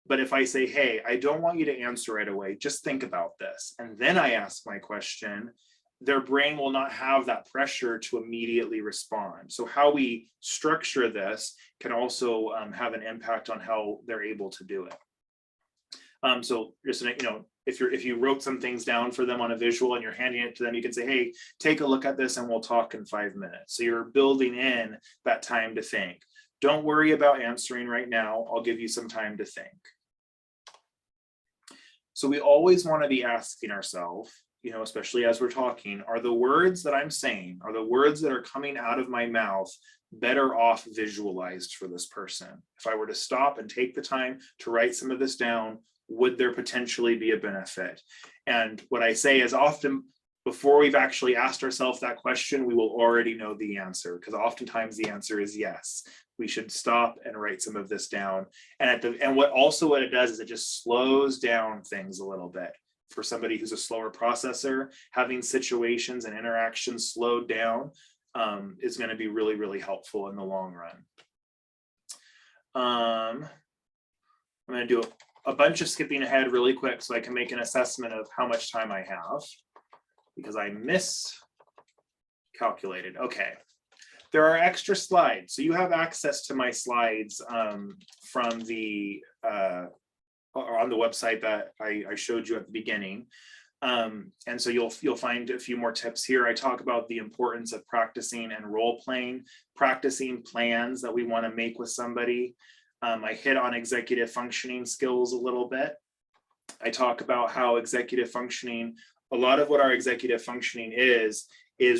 But if I say, hey, I don't want you to answer right away, just think about this, and then I ask my question, their brain will not have that pressure to immediately respond. So how we structure this can also have an impact on how they're able to do it. So just, you know, if you wrote some things down for them on a visual and you're handing it to them, you can say, hey, take a look at this and we'll talk in 5 minutes. So you're building in that time to think. Don't worry about answering right now. I'll give you some time to think. So we always want to be asking ourselves, you know, especially as we're talking, are the words that I'm saying, are the words that are coming out of my mouth better off visualized for this person? If I were to stop and take the time to write some of this down, would there potentially be a benefit? And what I say is, often before we've actually asked ourselves that question, we will already know the answer, because oftentimes the answer is yes. We should stop and write some of this down. And what it does is it just slows down things a little bit. For somebody who's a slower processor, having situations and interactions slowed down is going to be really, really helpful in the long run. I'm going to do a bunch of skipping ahead really quick so I can make an assessment of how much time I have, because I miscalculated. Okay. There are extra slides. So you have access to my slides from the on the website that I showed you at the beginning. And so you'll find a few more tips here. I talk about the importance of practicing and role playing, practicing plans that we want to make with somebody. I hit on executive functioning skills a little bit. I talk about how executive functioning, a lot of what our executive functioning is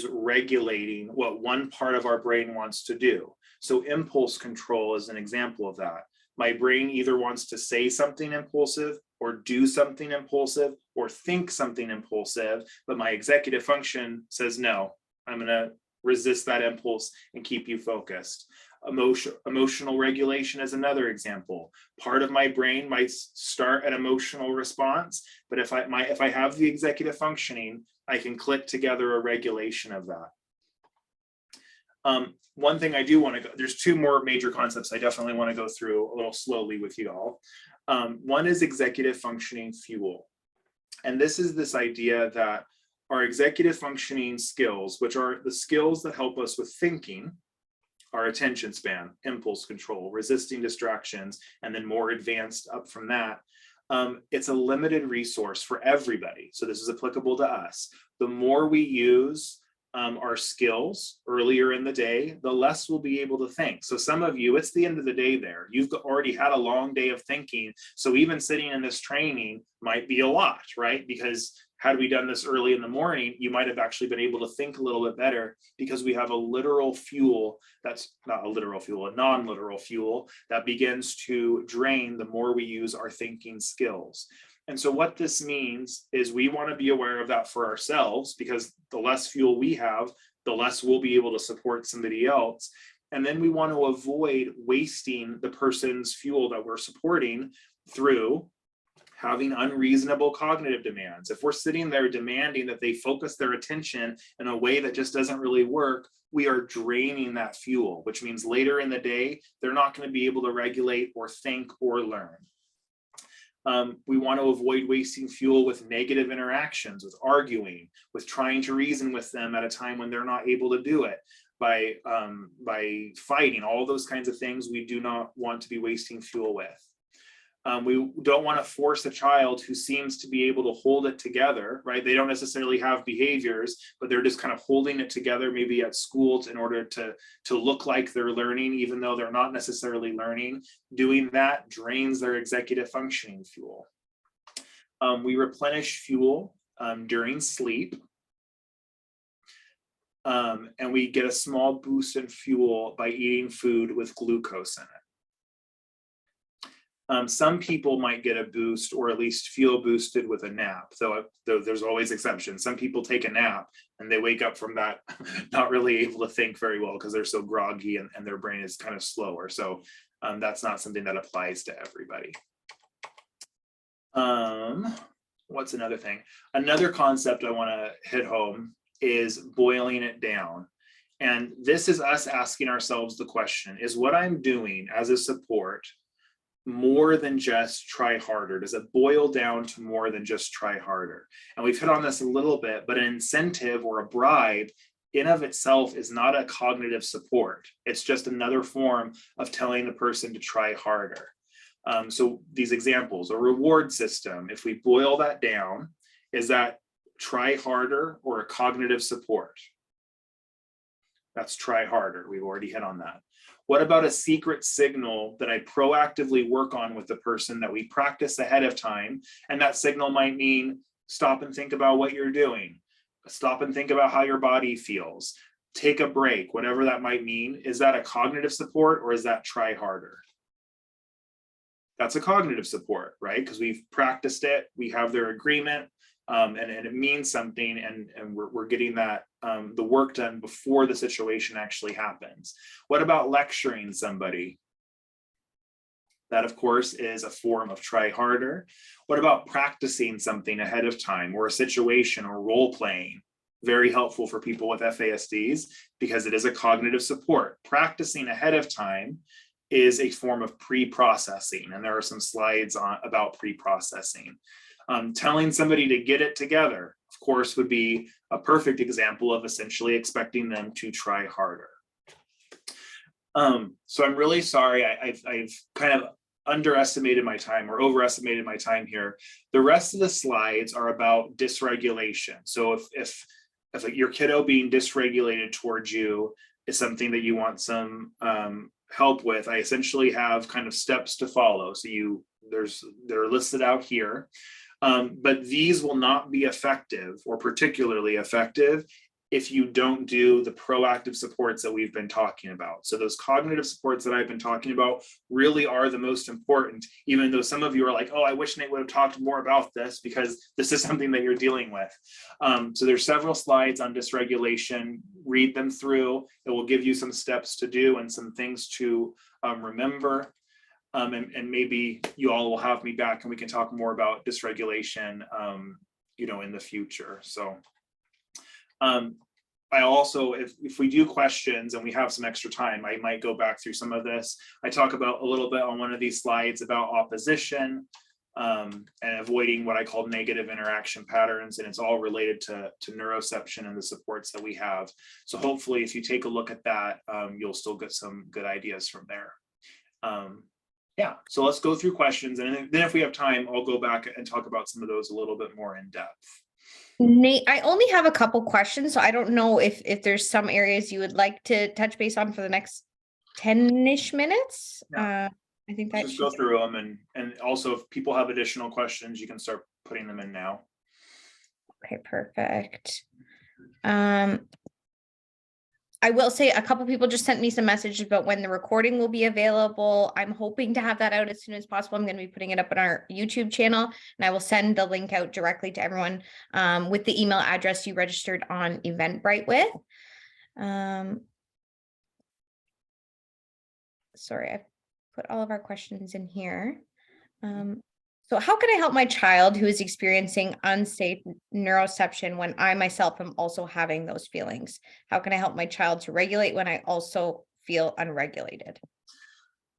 regulating what one part of our brain wants to do. So impulse control is an example of that. My brain either wants to say something impulsive or do something impulsive or think something impulsive, but my executive function says, no, I'm going to resist that impulse and keep you focused. Emotional regulation is another example. Part of my brain might start an emotional response, but if I have the executive functioning, I can click together a regulation of that. One thing I do want to go, there's two more major concepts I definitely want to go through a little slowly with you all. One is executive functioning fuel. And this is this idea that our executive functioning skills, which are the skills that help us with thinking, our attention span, impulse control, resisting distractions, and then more advanced up from that, it's a limited resource for everybody. So this is applicable to us. The more we use our skills earlier in the day, the less we'll be able to think. So some of you, it's the end of the day there. You've already had a long day of thinking. So even sitting in this training might be a lot, right? Because had we done this early in the morning, you might have actually been able to think a little bit better, because we have a literal fuel that's not a literal fuel, a non-literal fuel that begins to drain the more we use our thinking skills. And so what this means is we want to be aware of that for ourselves, because the less fuel we have, the less we'll be able to support somebody else. And then we want to avoid wasting the person's fuel that we're supporting through having unreasonable cognitive demands. If we're sitting there demanding that they focus their attention in a way that just doesn't really work, we are draining that fuel, which means later in the day, they're not going to be able to regulate or think or learn. We want to avoid wasting fuel with negative interactions, with arguing, with trying to reason with them at a time when they're not able to do it, by fighting, all those kinds of things we do not want to be wasting fuel with. We don't want to force a child who seems to be able to hold it together, right? They don't necessarily have behaviors, but they're just kind of holding it together, maybe at school, in order to look like they're learning, even though they're not necessarily learning. Doing that drains their executive functioning fuel. We replenish fuel during sleep. And we get a small boost in fuel by eating food with glucose in it. Some people might get a boost, or at least feel boosted, with a nap, though there's always exceptions. Some people take a nap and they wake up from that not really able to think very well because they're so groggy and their brain is kind of slower. So that's not something that applies to everybody. What's another thing? Another concept I want to hit home is boiling it down. And this is us asking ourselves the question, is what I'm doing as a support more than just try harder? Does it boil down to more than just try harder? And we've hit on this a little bit, but an incentive or a bribe in of itself is not a cognitive support. It's just another form of telling the person to try harder. So these examples, a reward system, if we boil that down, is that try harder or a cognitive support? That's try harder. We've already hit on that. What about a secret signal that I proactively work on with the person that we practice ahead of time? And that signal might mean stop and think about what you're doing. Stop and think about how your body feels. Take a break, whatever that might mean. Is that a cognitive support, or is that try harder? That's a cognitive support, right? Because we've practiced it, we have their agreement, and it means something, and we're getting that the work done before the situation actually happens. What about lecturing somebody? That, of course, is a form of try harder. What about practicing something ahead of time, or a situation, or role playing? Very helpful for people with FASDs because it is a cognitive support. Practicing ahead of time is a form of pre-processing, and there are some slides about pre-processing. Telling somebody to get it together, of course, would be a perfect example of essentially expecting them to try harder. So I'm really sorry, I've kind of underestimated my time or overestimated my time here. The rest of the slides are about dysregulation. So if your kiddo being dysregulated towards you is something that you want some help with, I essentially have kind of steps to follow. So they're listed out here. But these will not be effective, or particularly effective, if you don't do the proactive supports that we've been talking about. So those cognitive supports that I've been talking about really are the most important, even though some of you are like, oh, I wish Nate would have talked more about this, because this is something that you're dealing with. So there's several slides on dysregulation. Read them through. It will give you some steps to do and some things to remember. And maybe you all will have me back and we can talk more about dysregulation, in the future. So I also, if we do questions and we have some extra time, I might go back through some of this. I talk about a little bit on one of these slides about opposition and avoiding what I call negative interaction patterns. And it's all related to neuroception and the supports that we have. So hopefully if you take a look at that, you'll still get some good ideas from there. Yeah, so let's go through questions, and then if we have time, I'll go back and talk about some of those a little bit more in depth. Nate, I only have a couple questions, so I don't know if there's some areas you would like to touch base on for the next 10-ish minutes. Yeah. I think that just go through them, and also if people have additional questions, you can start putting them in now. Okay, perfect. I will say a couple people just sent me some messages about when the recording will be available. I'm hoping to have that out as soon as possible. I'm going to be putting it up on our YouTube channel, and I will send the link out directly to everyone with the email address you registered on Eventbrite with. Sorry, I put all of our questions in here. So how can I help my child who is experiencing unsafe neuroception when I myself am also having those feelings? How can I help my child to regulate when I also feel unregulated?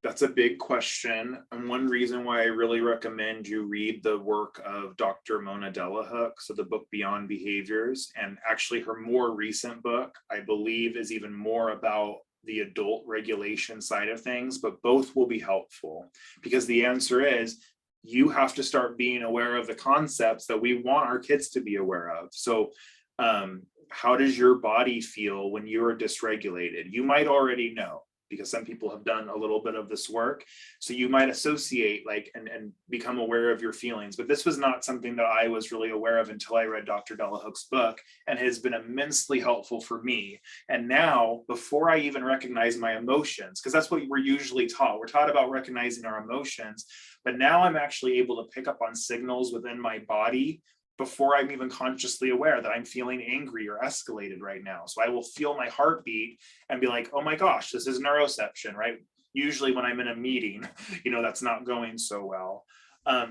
That's a big question. And one reason why I really recommend you read the work of Dr. Mona Delahook, so the book Beyond Behaviours, and actually her more recent book, I believe, is even more about the adult regulation side of things, but both will be helpful because the answer is you have to start being aware of the concepts that we want our kids to be aware of. So how does your body feel when you're dysregulated? You might already know, because some people have done a little bit of this work. So you might associate and become aware of your feelings. But this was not something that I was really aware of until I read Dr. Delahook's book, and has been immensely helpful for me. And now, before I even recognize my emotions, because that's what we're usually taught. We're taught about recognizing our emotions, but now I'm actually able to pick up on signals within my body before I'm even consciously aware that I'm feeling angry or escalated right now. So I will feel my heartbeat and be like, oh my gosh, this is neuroception, right? Usually when I'm in a meeting, that's not going so well.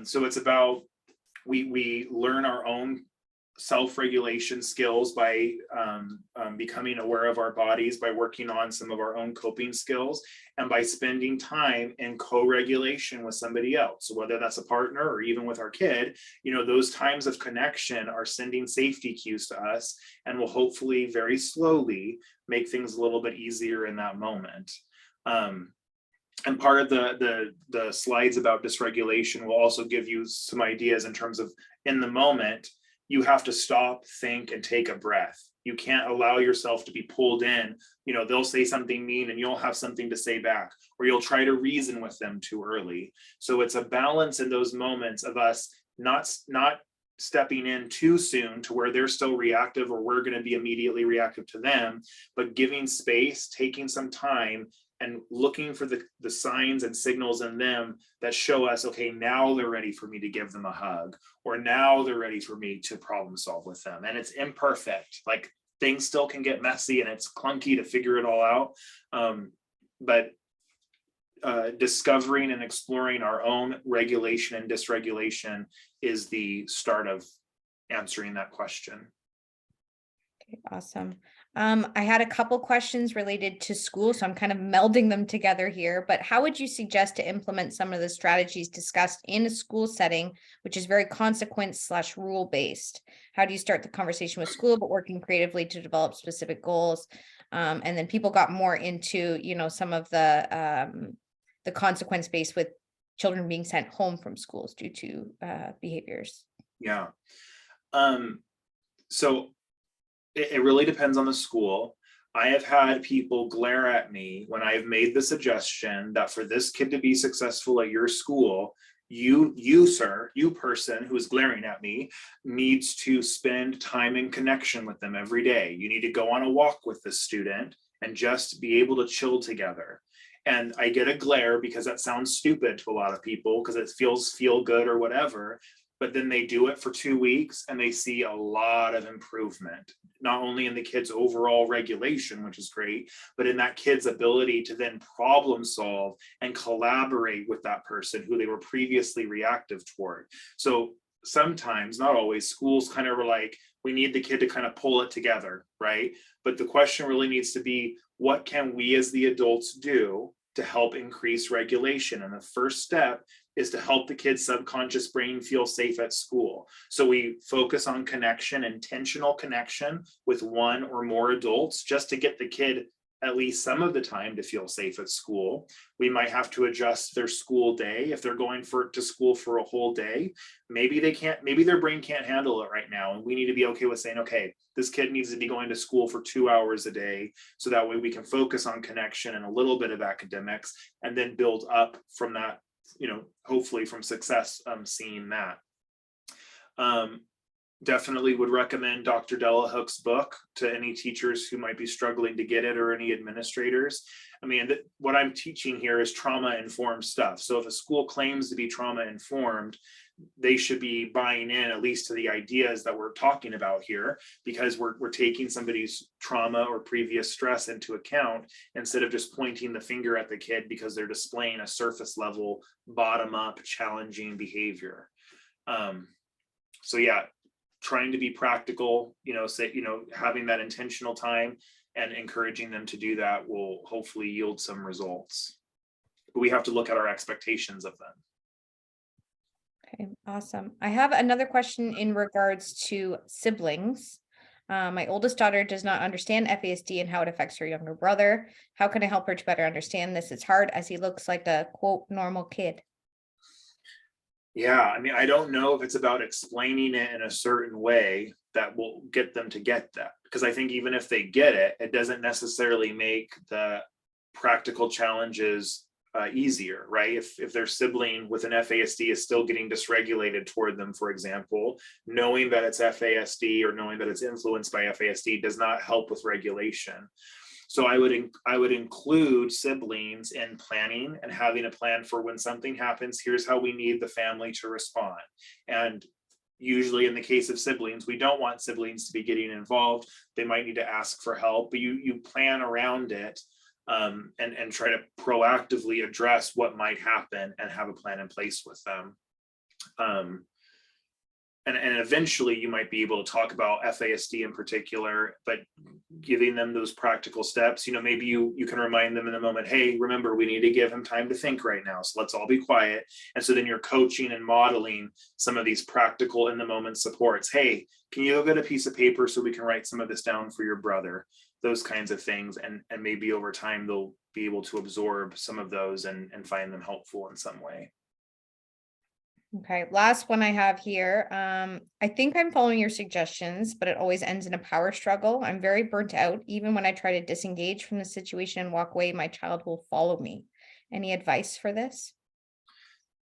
So it's about, we learn our own self-regulation skills by becoming aware of our bodies, by working on some of our own coping skills, and by spending time in co-regulation with somebody else. So whether that's a partner or even with our kid, those times of connection are sending safety cues to us and will hopefully very slowly make things a little bit easier in that moment. And part of the slides about dysregulation will also give you some ideas in terms of, in the moment, you have to stop, think, and take a breath. You can't allow yourself to be pulled in. They'll say something mean and you'll have something to say back, or you'll try to reason with them too early. So it's a balance in those moments of us not stepping in too soon to where they're still reactive or we're going to be immediately reactive to them, but giving space, taking some time, and looking for the signs and signals in them that show us, okay, now they're ready for me to give them a hug, or now they're ready for me to problem solve with them. And it's imperfect. Like, things still can get messy and it's clunky to figure it all out. But discovering and exploring our own regulation and dysregulation is the start of answering that question. Okay, awesome. I had a couple questions related to school, so I'm kind of melding them together here, but how would you suggest to implement some of the strategies discussed in a school setting, which is very consequence/rule based? How do you start the conversation with school, but working creatively to develop specific goals? And then people got more into, some of the consequence based with children being sent home from schools due to behaviors. Yeah. So it really depends on the school. I have had people glare at me when I've made the suggestion that for this kid to be successful at your school, you person who is glaring at me needs to spend time in connection with them every day. You need to go on a walk with the student and just be able to chill together. And I get a glare because that sounds stupid to a lot of people because it feel good or whatever. But then they do it for 2 weeks and they see a lot of improvement, not only in the kid's overall regulation, which is great, but in that kid's ability to then problem solve and collaborate with that person who they were previously reactive toward. So sometimes, not always, schools kind of were like, we need the kid to kind of pull it together, right? But the question really needs to be, what can we as the adults do to help increase regulation? And the first step is to help the kid's subconscious brain feel safe at school. So we focus on connection, intentional connection with one or more adults, just to get the kid at least some of the time to feel safe at school. We might have to adjust their school day. If they're going to school for a whole day, maybe their brain can't handle it right now. And we need to be okay with saying, okay, this kid needs to be going to school for 2 hours a day. So that way we can focus on connection and a little bit of academics, and then build up from that, hopefully from success, seeing that. Definitely would recommend Dr. Delahook's book to any teachers who might be struggling to get it, or any administrators. I mean, what I'm teaching here is trauma-informed stuff. So if a school claims to be trauma-informed, they should be buying in at least to the ideas that we're talking about here, because we're taking somebody's trauma or previous stress into account, instead of just pointing the finger at the kid because they're displaying a surface level, bottom-up, challenging behavior. So yeah, trying to be practical, having that intentional time and encouraging them to do that will hopefully yield some results. but we have to look at our expectations of them. Okay, awesome. I have another question in regards to siblings. My oldest daughter does not understand FASD and how it affects her younger brother. How can I help her to better understand this? It's hard as he looks like a quote normal kid. Yeah, I mean, I don't know if it's about explaining it in a certain way that will get them to get that. Because I think even if they get it, it doesn't necessarily make the practical challenges easier, right? If their sibling with an FASD is still getting dysregulated toward them, for example, knowing that it's FASD or knowing that it's influenced by FASD does not help with regulation. So I would include siblings in planning and having a plan for when something happens, here's how we need the family to respond. And usually in the case of siblings, we don't want siblings to be getting involved. They might need to ask for help, but you plan around it and try to proactively address what might happen and have a plan in place with them. And eventually you might be able to talk about FASD in particular, but giving them those practical steps, maybe you can remind them in the moment, hey, remember, we need to give him time to think right now. So let's all be quiet. And so then you're coaching and modeling some of these practical in the moment supports. Hey, can you go get a piece of paper so we can write some of this down for your brother? Those kinds of things. And maybe over time, they'll be able to absorb some of those and find them helpful in some way. Okay, last one I have here. I think I'm following your suggestions, but it always ends in a power struggle. I'm very burnt out. Even when I try to disengage from the situation and walk away, my child will follow me. Any advice for this?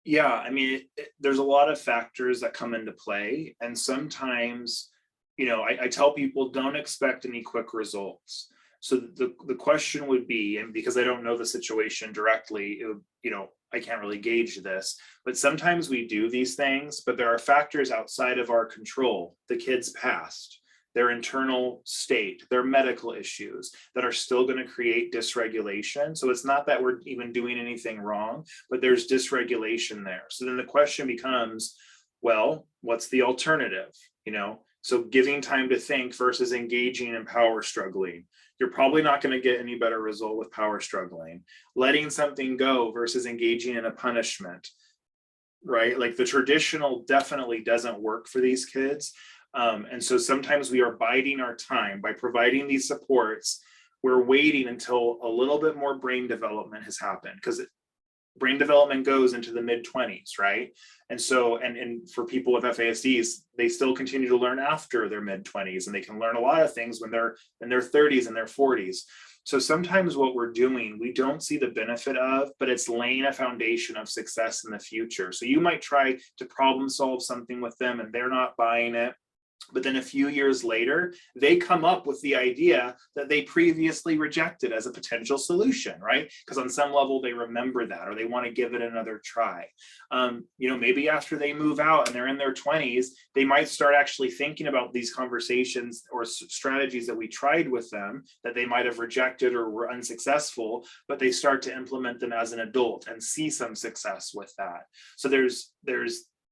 Yeah, I mean, there's a lot of factors that come into play. And sometimes, I tell people don't expect any quick results. So the question would be, and because I don't know the situation directly, I can't really gauge this, but sometimes we do these things, but there are factors outside of our control, the kid's past, their internal state, their medical issues that are still going to create dysregulation. So it's not that we're even doing anything wrong, but there's dysregulation there. So then the question becomes, well, what's the alternative? So giving time to think versus engaging in power struggling. You're probably not going to get any better result with power struggling. Letting something go versus engaging in a punishment, right? Like the traditional definitely doesn't work for these kids. And so sometimes we are biding our time by providing these supports. We're waiting until a little bit more brain development has happened, because brain development goes into the mid-20s, right? And so, and for people with FASDs, they still continue to learn after their mid-20s, and they can learn a lot of things when they're in their 30s and their 40s. So sometimes what we're doing, we don't see the benefit of, but it's laying a foundation of success in the future. So you might try to problem solve something with them and they're not buying it. But then a few years later, they come up with the idea that they previously rejected as a potential solution, right? Because on some level, they remember that, or they want to give it another try. Maybe after they move out and they're in their 20s, they might start actually thinking about these conversations or strategies that we tried with them that they might have rejected or were unsuccessful, but they start to implement them as an adult and see some success with that. So there's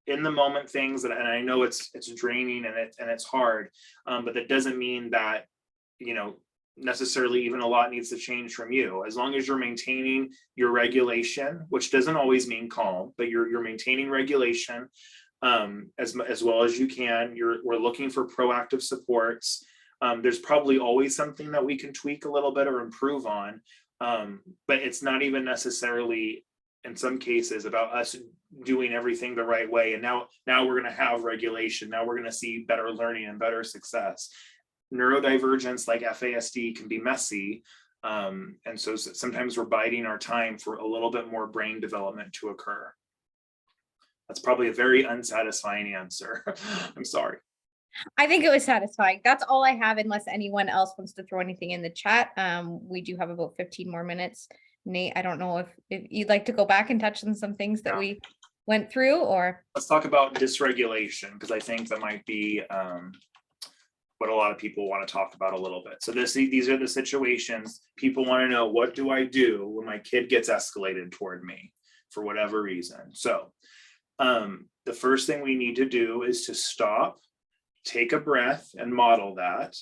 in the moment things that, and I know it's draining and it's hard, but that doesn't mean that necessarily even a lot needs to change from you. As long as you're maintaining your regulation, which doesn't always mean calm, but you're maintaining regulation as well as you can. We're looking for proactive supports. There's probably always something that we can tweak a little bit or improve on, but it's not even necessarily in some cases about us doing everything the right way. And now we're going to have regulation. Now we're going to see better learning and better success. Neurodivergence like FASD can be messy. And so sometimes we're biding our time for a little bit more brain development to occur. That's probably a very unsatisfying answer. I'm sorry. I think it was satisfying. That's all I have, unless anyone else wants to throw anything in the chat. We do have about 15 more minutes. Nate, I don't know if you'd like to go back and touch on some things that we went through, or let's talk about dysregulation, because I think that might be what a lot of people want to talk about a little bit. So these are the situations people want to know, what do I do when my kid gets escalated toward me for whatever reason? So the first thing we need to do is to stop, take a breath and model that,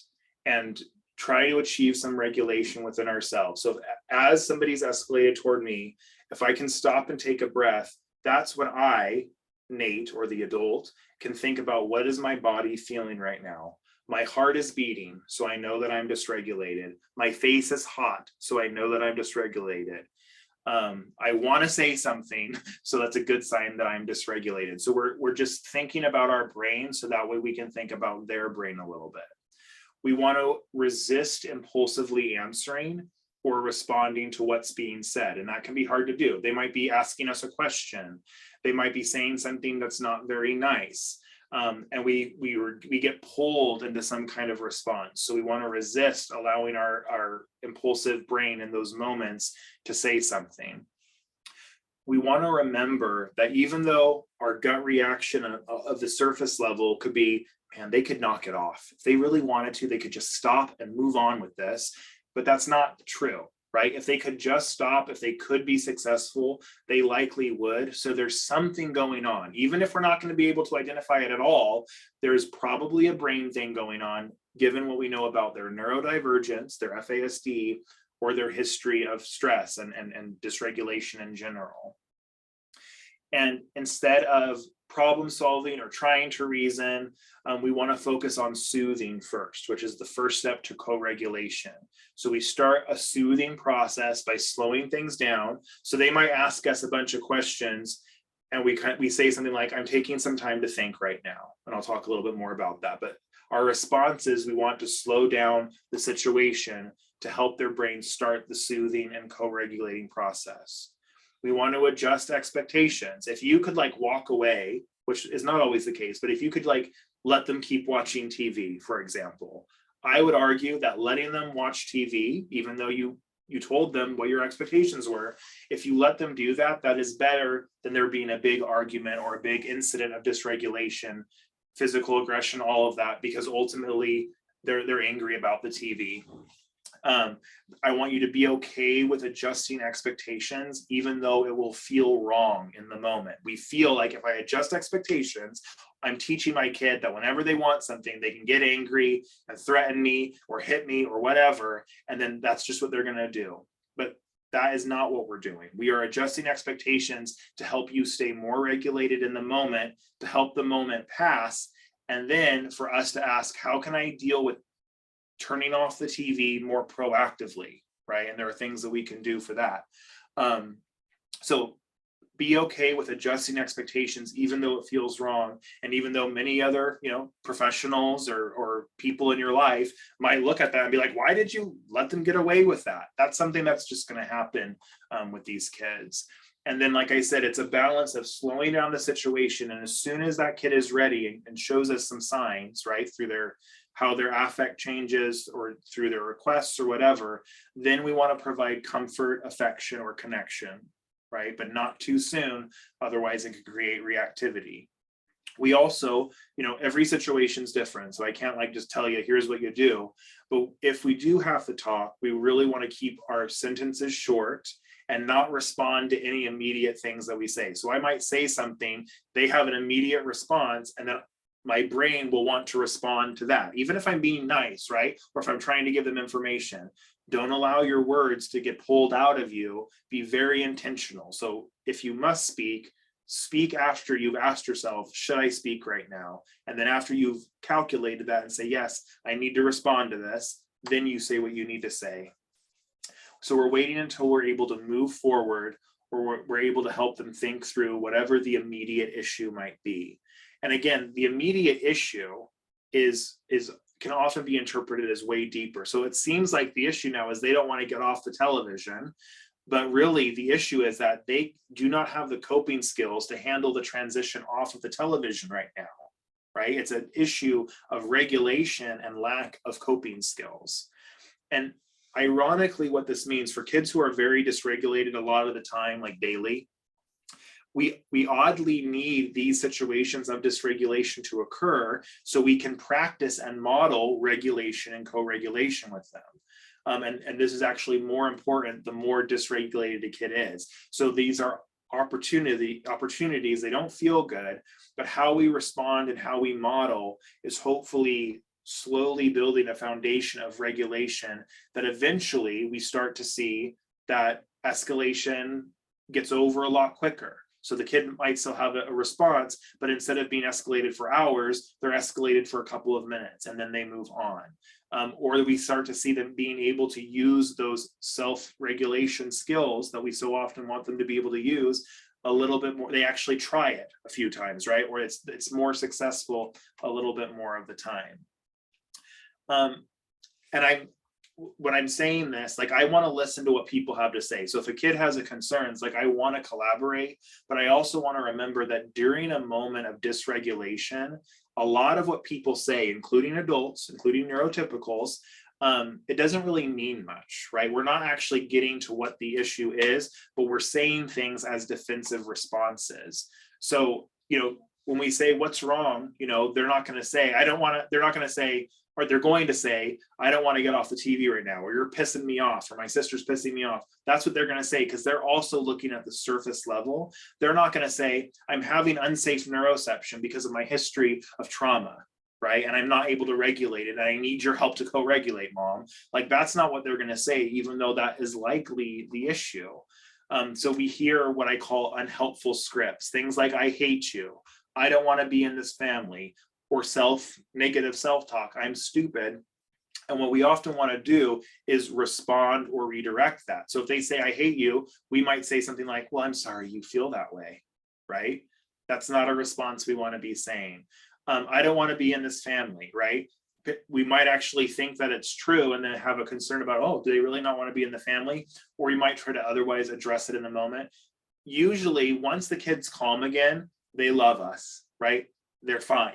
and try to achieve some regulation within ourselves. So as somebody's escalated toward me If I can stop and take a breath, that's when I, Nate, or the adult, can think about what is my body feeling right now. My heart is beating, so I know that I'm dysregulated. My face is hot, so I know that I'm dysregulated. I want to say something, so that's a good sign that I'm dysregulated. So we're just thinking about our brain, so that way we can think about their brain a little bit. We want to resist impulsively answering or responding to what's being said, and that can be hard to do. They might be asking us a question. They might be saying something that's not very nice. And we get pulled into some kind of response. So we want to resist allowing our impulsive brain in those moments to say something. We want to remember that even though our gut reaction of the surface level could be, man, they could knock it off. If they really wanted to, they could just stop and move on with this. But that's not true, right? If they could just stop, if they could be successful, they likely would. So there's something going on. Even if we're not going to be able to identify it at all, there's probably a brain thing going on, given what we know about their neurodivergence, their FASD, or their history of stress and dysregulation in general. And instead of problem solving or trying to reason, we want to focus on soothing first, which is the first step to co-regulation. So we start a soothing process by slowing things down. So they might ask us a bunch of questions, and we say something like, I'm taking some time to think right now. And I'll talk a little bit more about that. But our response is we want to slow down the situation to help their brain start the soothing and co-regulating process. We want to adjust expectations. If you could walk away, which is not always the case, but if you could let them keep watching TV, for example, I would argue that letting them watch TV, even though you told them what your expectations were, if you let them do that, that is better than there being a big argument or a big incident of dysregulation, physical aggression, all of that, because ultimately they're angry about the TV. I want you to be okay with adjusting expectations, even though it will feel wrong in the moment. We feel like if I adjust expectations, I'm teaching my kid that whenever they want something, they can get angry and threaten me or hit me or whatever. And then that's just what they're going to do. But that is not what we're doing. We are adjusting expectations to help you stay more regulated in the moment, to help the moment pass. And then for us to ask, how can I deal with turning off the TV more proactively, right? And there are things that we can do for that. So be okay with adjusting expectations, even though it feels wrong. And even though many other, professionals or people in your life might look at that and be like, why did you let them get away with that? That's something that's just going to happen with these kids. And then, like I said, it's a balance of slowing down the situation. And as soon as that kid is ready and shows us some signs, right, through how their affect changes or through their requests or whatever, then we want to provide comfort, affection, or connection, right? But not too soon, otherwise it could create reactivity. We also, every situation is different, so I can't just tell you, here's what you do. But if we do have to talk, we really want to keep our sentences short and not respond to any immediate things that we say. So I might say something, they have an immediate response, and then my brain will want to respond to that, even if I'm being nice, right? Or if I'm trying to give them information. Don't allow your words to get pulled out of you. Be very intentional. So if you must speak, speak after you've asked yourself, should I speak right now? And then after you've calculated that and say, yes, I need to respond to this, then you say what you need to say. So we're waiting until we're able to move forward, or we're able to help them think through whatever the immediate issue might be. And again, the immediate issue can often be interpreted as way deeper. So it seems like the issue now is they don't want to get off the television, but really the issue is that they do not have the coping skills to handle the transition off of the television right now, right? It's an issue of regulation and lack of coping skills. And ironically, what this means for kids who are very dysregulated a lot of the time, like daily, we oddly need these situations of dysregulation to occur so we can practice and model regulation and co-regulation with them. And this is actually more important the more dysregulated a kid is. So these are opportunities, they don't feel good, but how we respond and how we model is hopefully slowly building a foundation of regulation that eventually we start to see that escalation gets over a lot quicker. So the kid might still have a response, but instead of being escalated for hours, they're escalated for a couple of minutes and then they move on. Or we start to see them being able to use those self-regulation skills that we so often want them to be able to use a little bit more. They actually try it a few times, right? Or it's more successful a little bit more of the time. And when I'm saying this, like, I want to listen to what people have to say. So if a kid has a concerns, like, I want to collaborate, but I also want to remember that during a moment of dysregulation, a lot of what people say, including adults, including neurotypicals, it doesn't really mean much, right? We're not actually getting to what the issue is, but we're saying things as defensive responses. So, when we say what's wrong, they're not going to say, they're not going to say, or they're going to say, I don't want to get off the TV right now, or you're pissing me off, or my sister's pissing me off. That's what they're going to say, because they're also looking at the surface level. They're not going to say, I'm having unsafe neuroception because of my history of trauma, right? And I'm not able to regulate it, and I need your help to co-regulate, mom. Like, that's not what they're going to say, even though that is likely the issue. So we hear what I call unhelpful scripts, things like, I hate you, I don't want to be in this family, or negative self-talk, I'm stupid. And what we often want to do is respond or redirect that. So if they say, I hate you, we might say something like, well, I'm sorry you feel that way, right? That's not a response we want to be saying. I don't want to be in this family, right? We might actually think that it's true and then have a concern about, oh, do they really not want to be in the family? Or we might try to otherwise address it in the moment. Usually, once the kid's calm again, they love us, right? They're fine.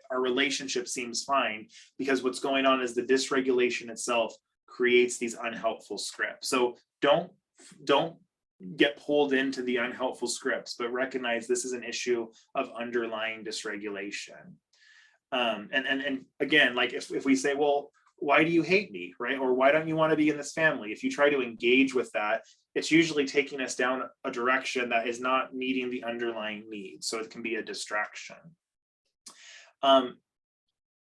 Our relationship seems fine, because what's going on is the dysregulation itself creates these unhelpful scripts. So don't get pulled into the unhelpful scripts, but recognize this is an issue of underlying dysregulation. And again, like, if we say, well, why do you hate me, right? Or why don't you want to be in this family? If you try to engage with that, it's usually taking us down a direction that is not meeting the underlying needs. So it can be a distraction.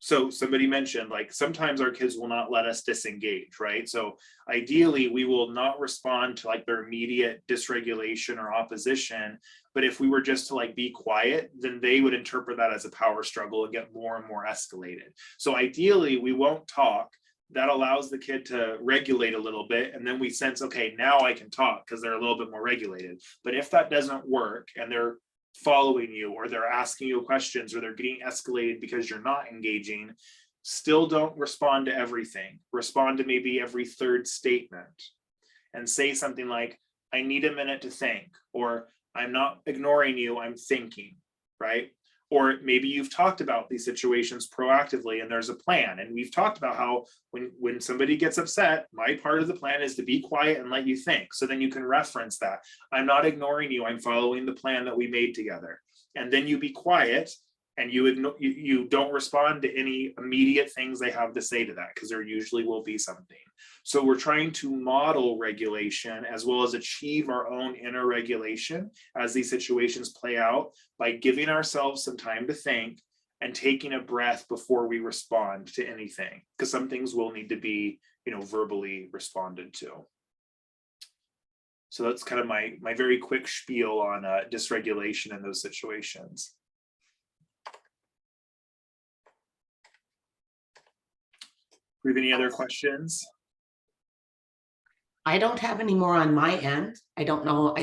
So somebody mentioned, like, sometimes our kids will not let us disengage, right? So ideally, we will not respond to, like, their immediate dysregulation or opposition. But if we were just to, like, be quiet, then they would interpret that as a power struggle and get more and more escalated. So ideally, we won't talk. That allows the kid to regulate a little bit. And then we sense, okay, now I can talk because they're a little bit more regulated. But if that doesn't work and they're following you, or they're asking you questions, or they're getting escalated because you're not engaging, still don't respond to everything. Respond to maybe every third statement and say something like, I need a minute to think, or I'm not ignoring you, I'm thinking, right? Or maybe you've talked about these situations proactively and there's a plan. And we've talked about how when somebody gets upset, my part of the plan is to be quiet and let you think. So then you can reference that. I'm not ignoring you, I'm following the plan that we made together. And then you be quiet and you don't respond to any immediate things they have to say to that, because there usually will be something. So we're trying to model regulation as well as achieve our own inner regulation as these situations play out, by giving ourselves some time to think and taking a breath before we respond to anything, because some things will need to be, verbally responded to. So that's kind of my very quick spiel on dysregulation in those situations. Do we have any other questions? I don't have any more on my end. I don't know.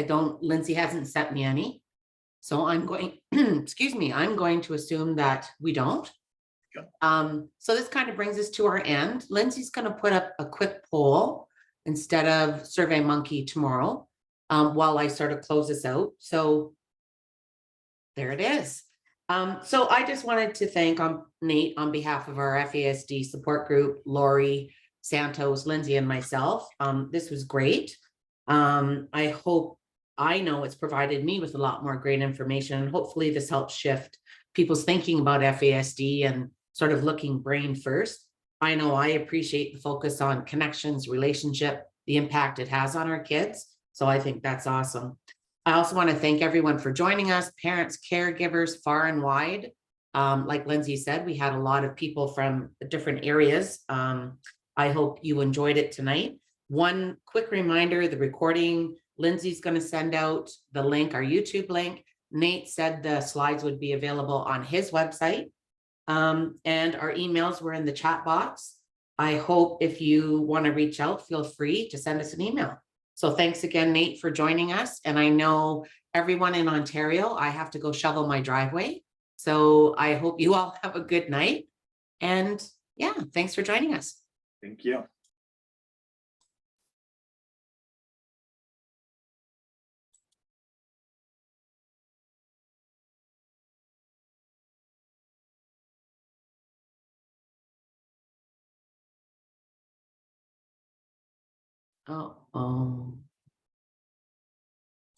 Lindsay hasn't sent me any. So I'm going, excuse me, I'm going to assume that we don't. Yeah. So this kind of brings us to our end. Lindsay's going to put up a quick poll instead of SurveyMonkey tomorrow, while I sort of close this out. So there it is. So I just wanted to thank Nate on behalf of our FASD support group, Lori, Santos, Lindsay, and myself. This was great. I know it's provided me with a lot more great information, and hopefully this helps shift people's thinking about FASD and sort of looking brain first. I know I appreciate the focus on connections, relationship, the impact it has on our kids. So I think that's awesome. I also want to thank everyone for joining us, parents, caregivers, far and wide. Like Lindsay said, we had a lot of people from different areas. I hope you enjoyed it tonight. One quick reminder, the recording Lindsay's going to send out the link, our YouTube link. Nate said the slides would be available on his website. And our emails were in the chat box. I hope if you want to reach out, feel free to send us an email. So thanks again, Nate, for joining us. And I know everyone in Ontario, I have to go shovel my driveway. So I hope you all have a good night. And yeah, thanks for joining us. Thank you. Oh.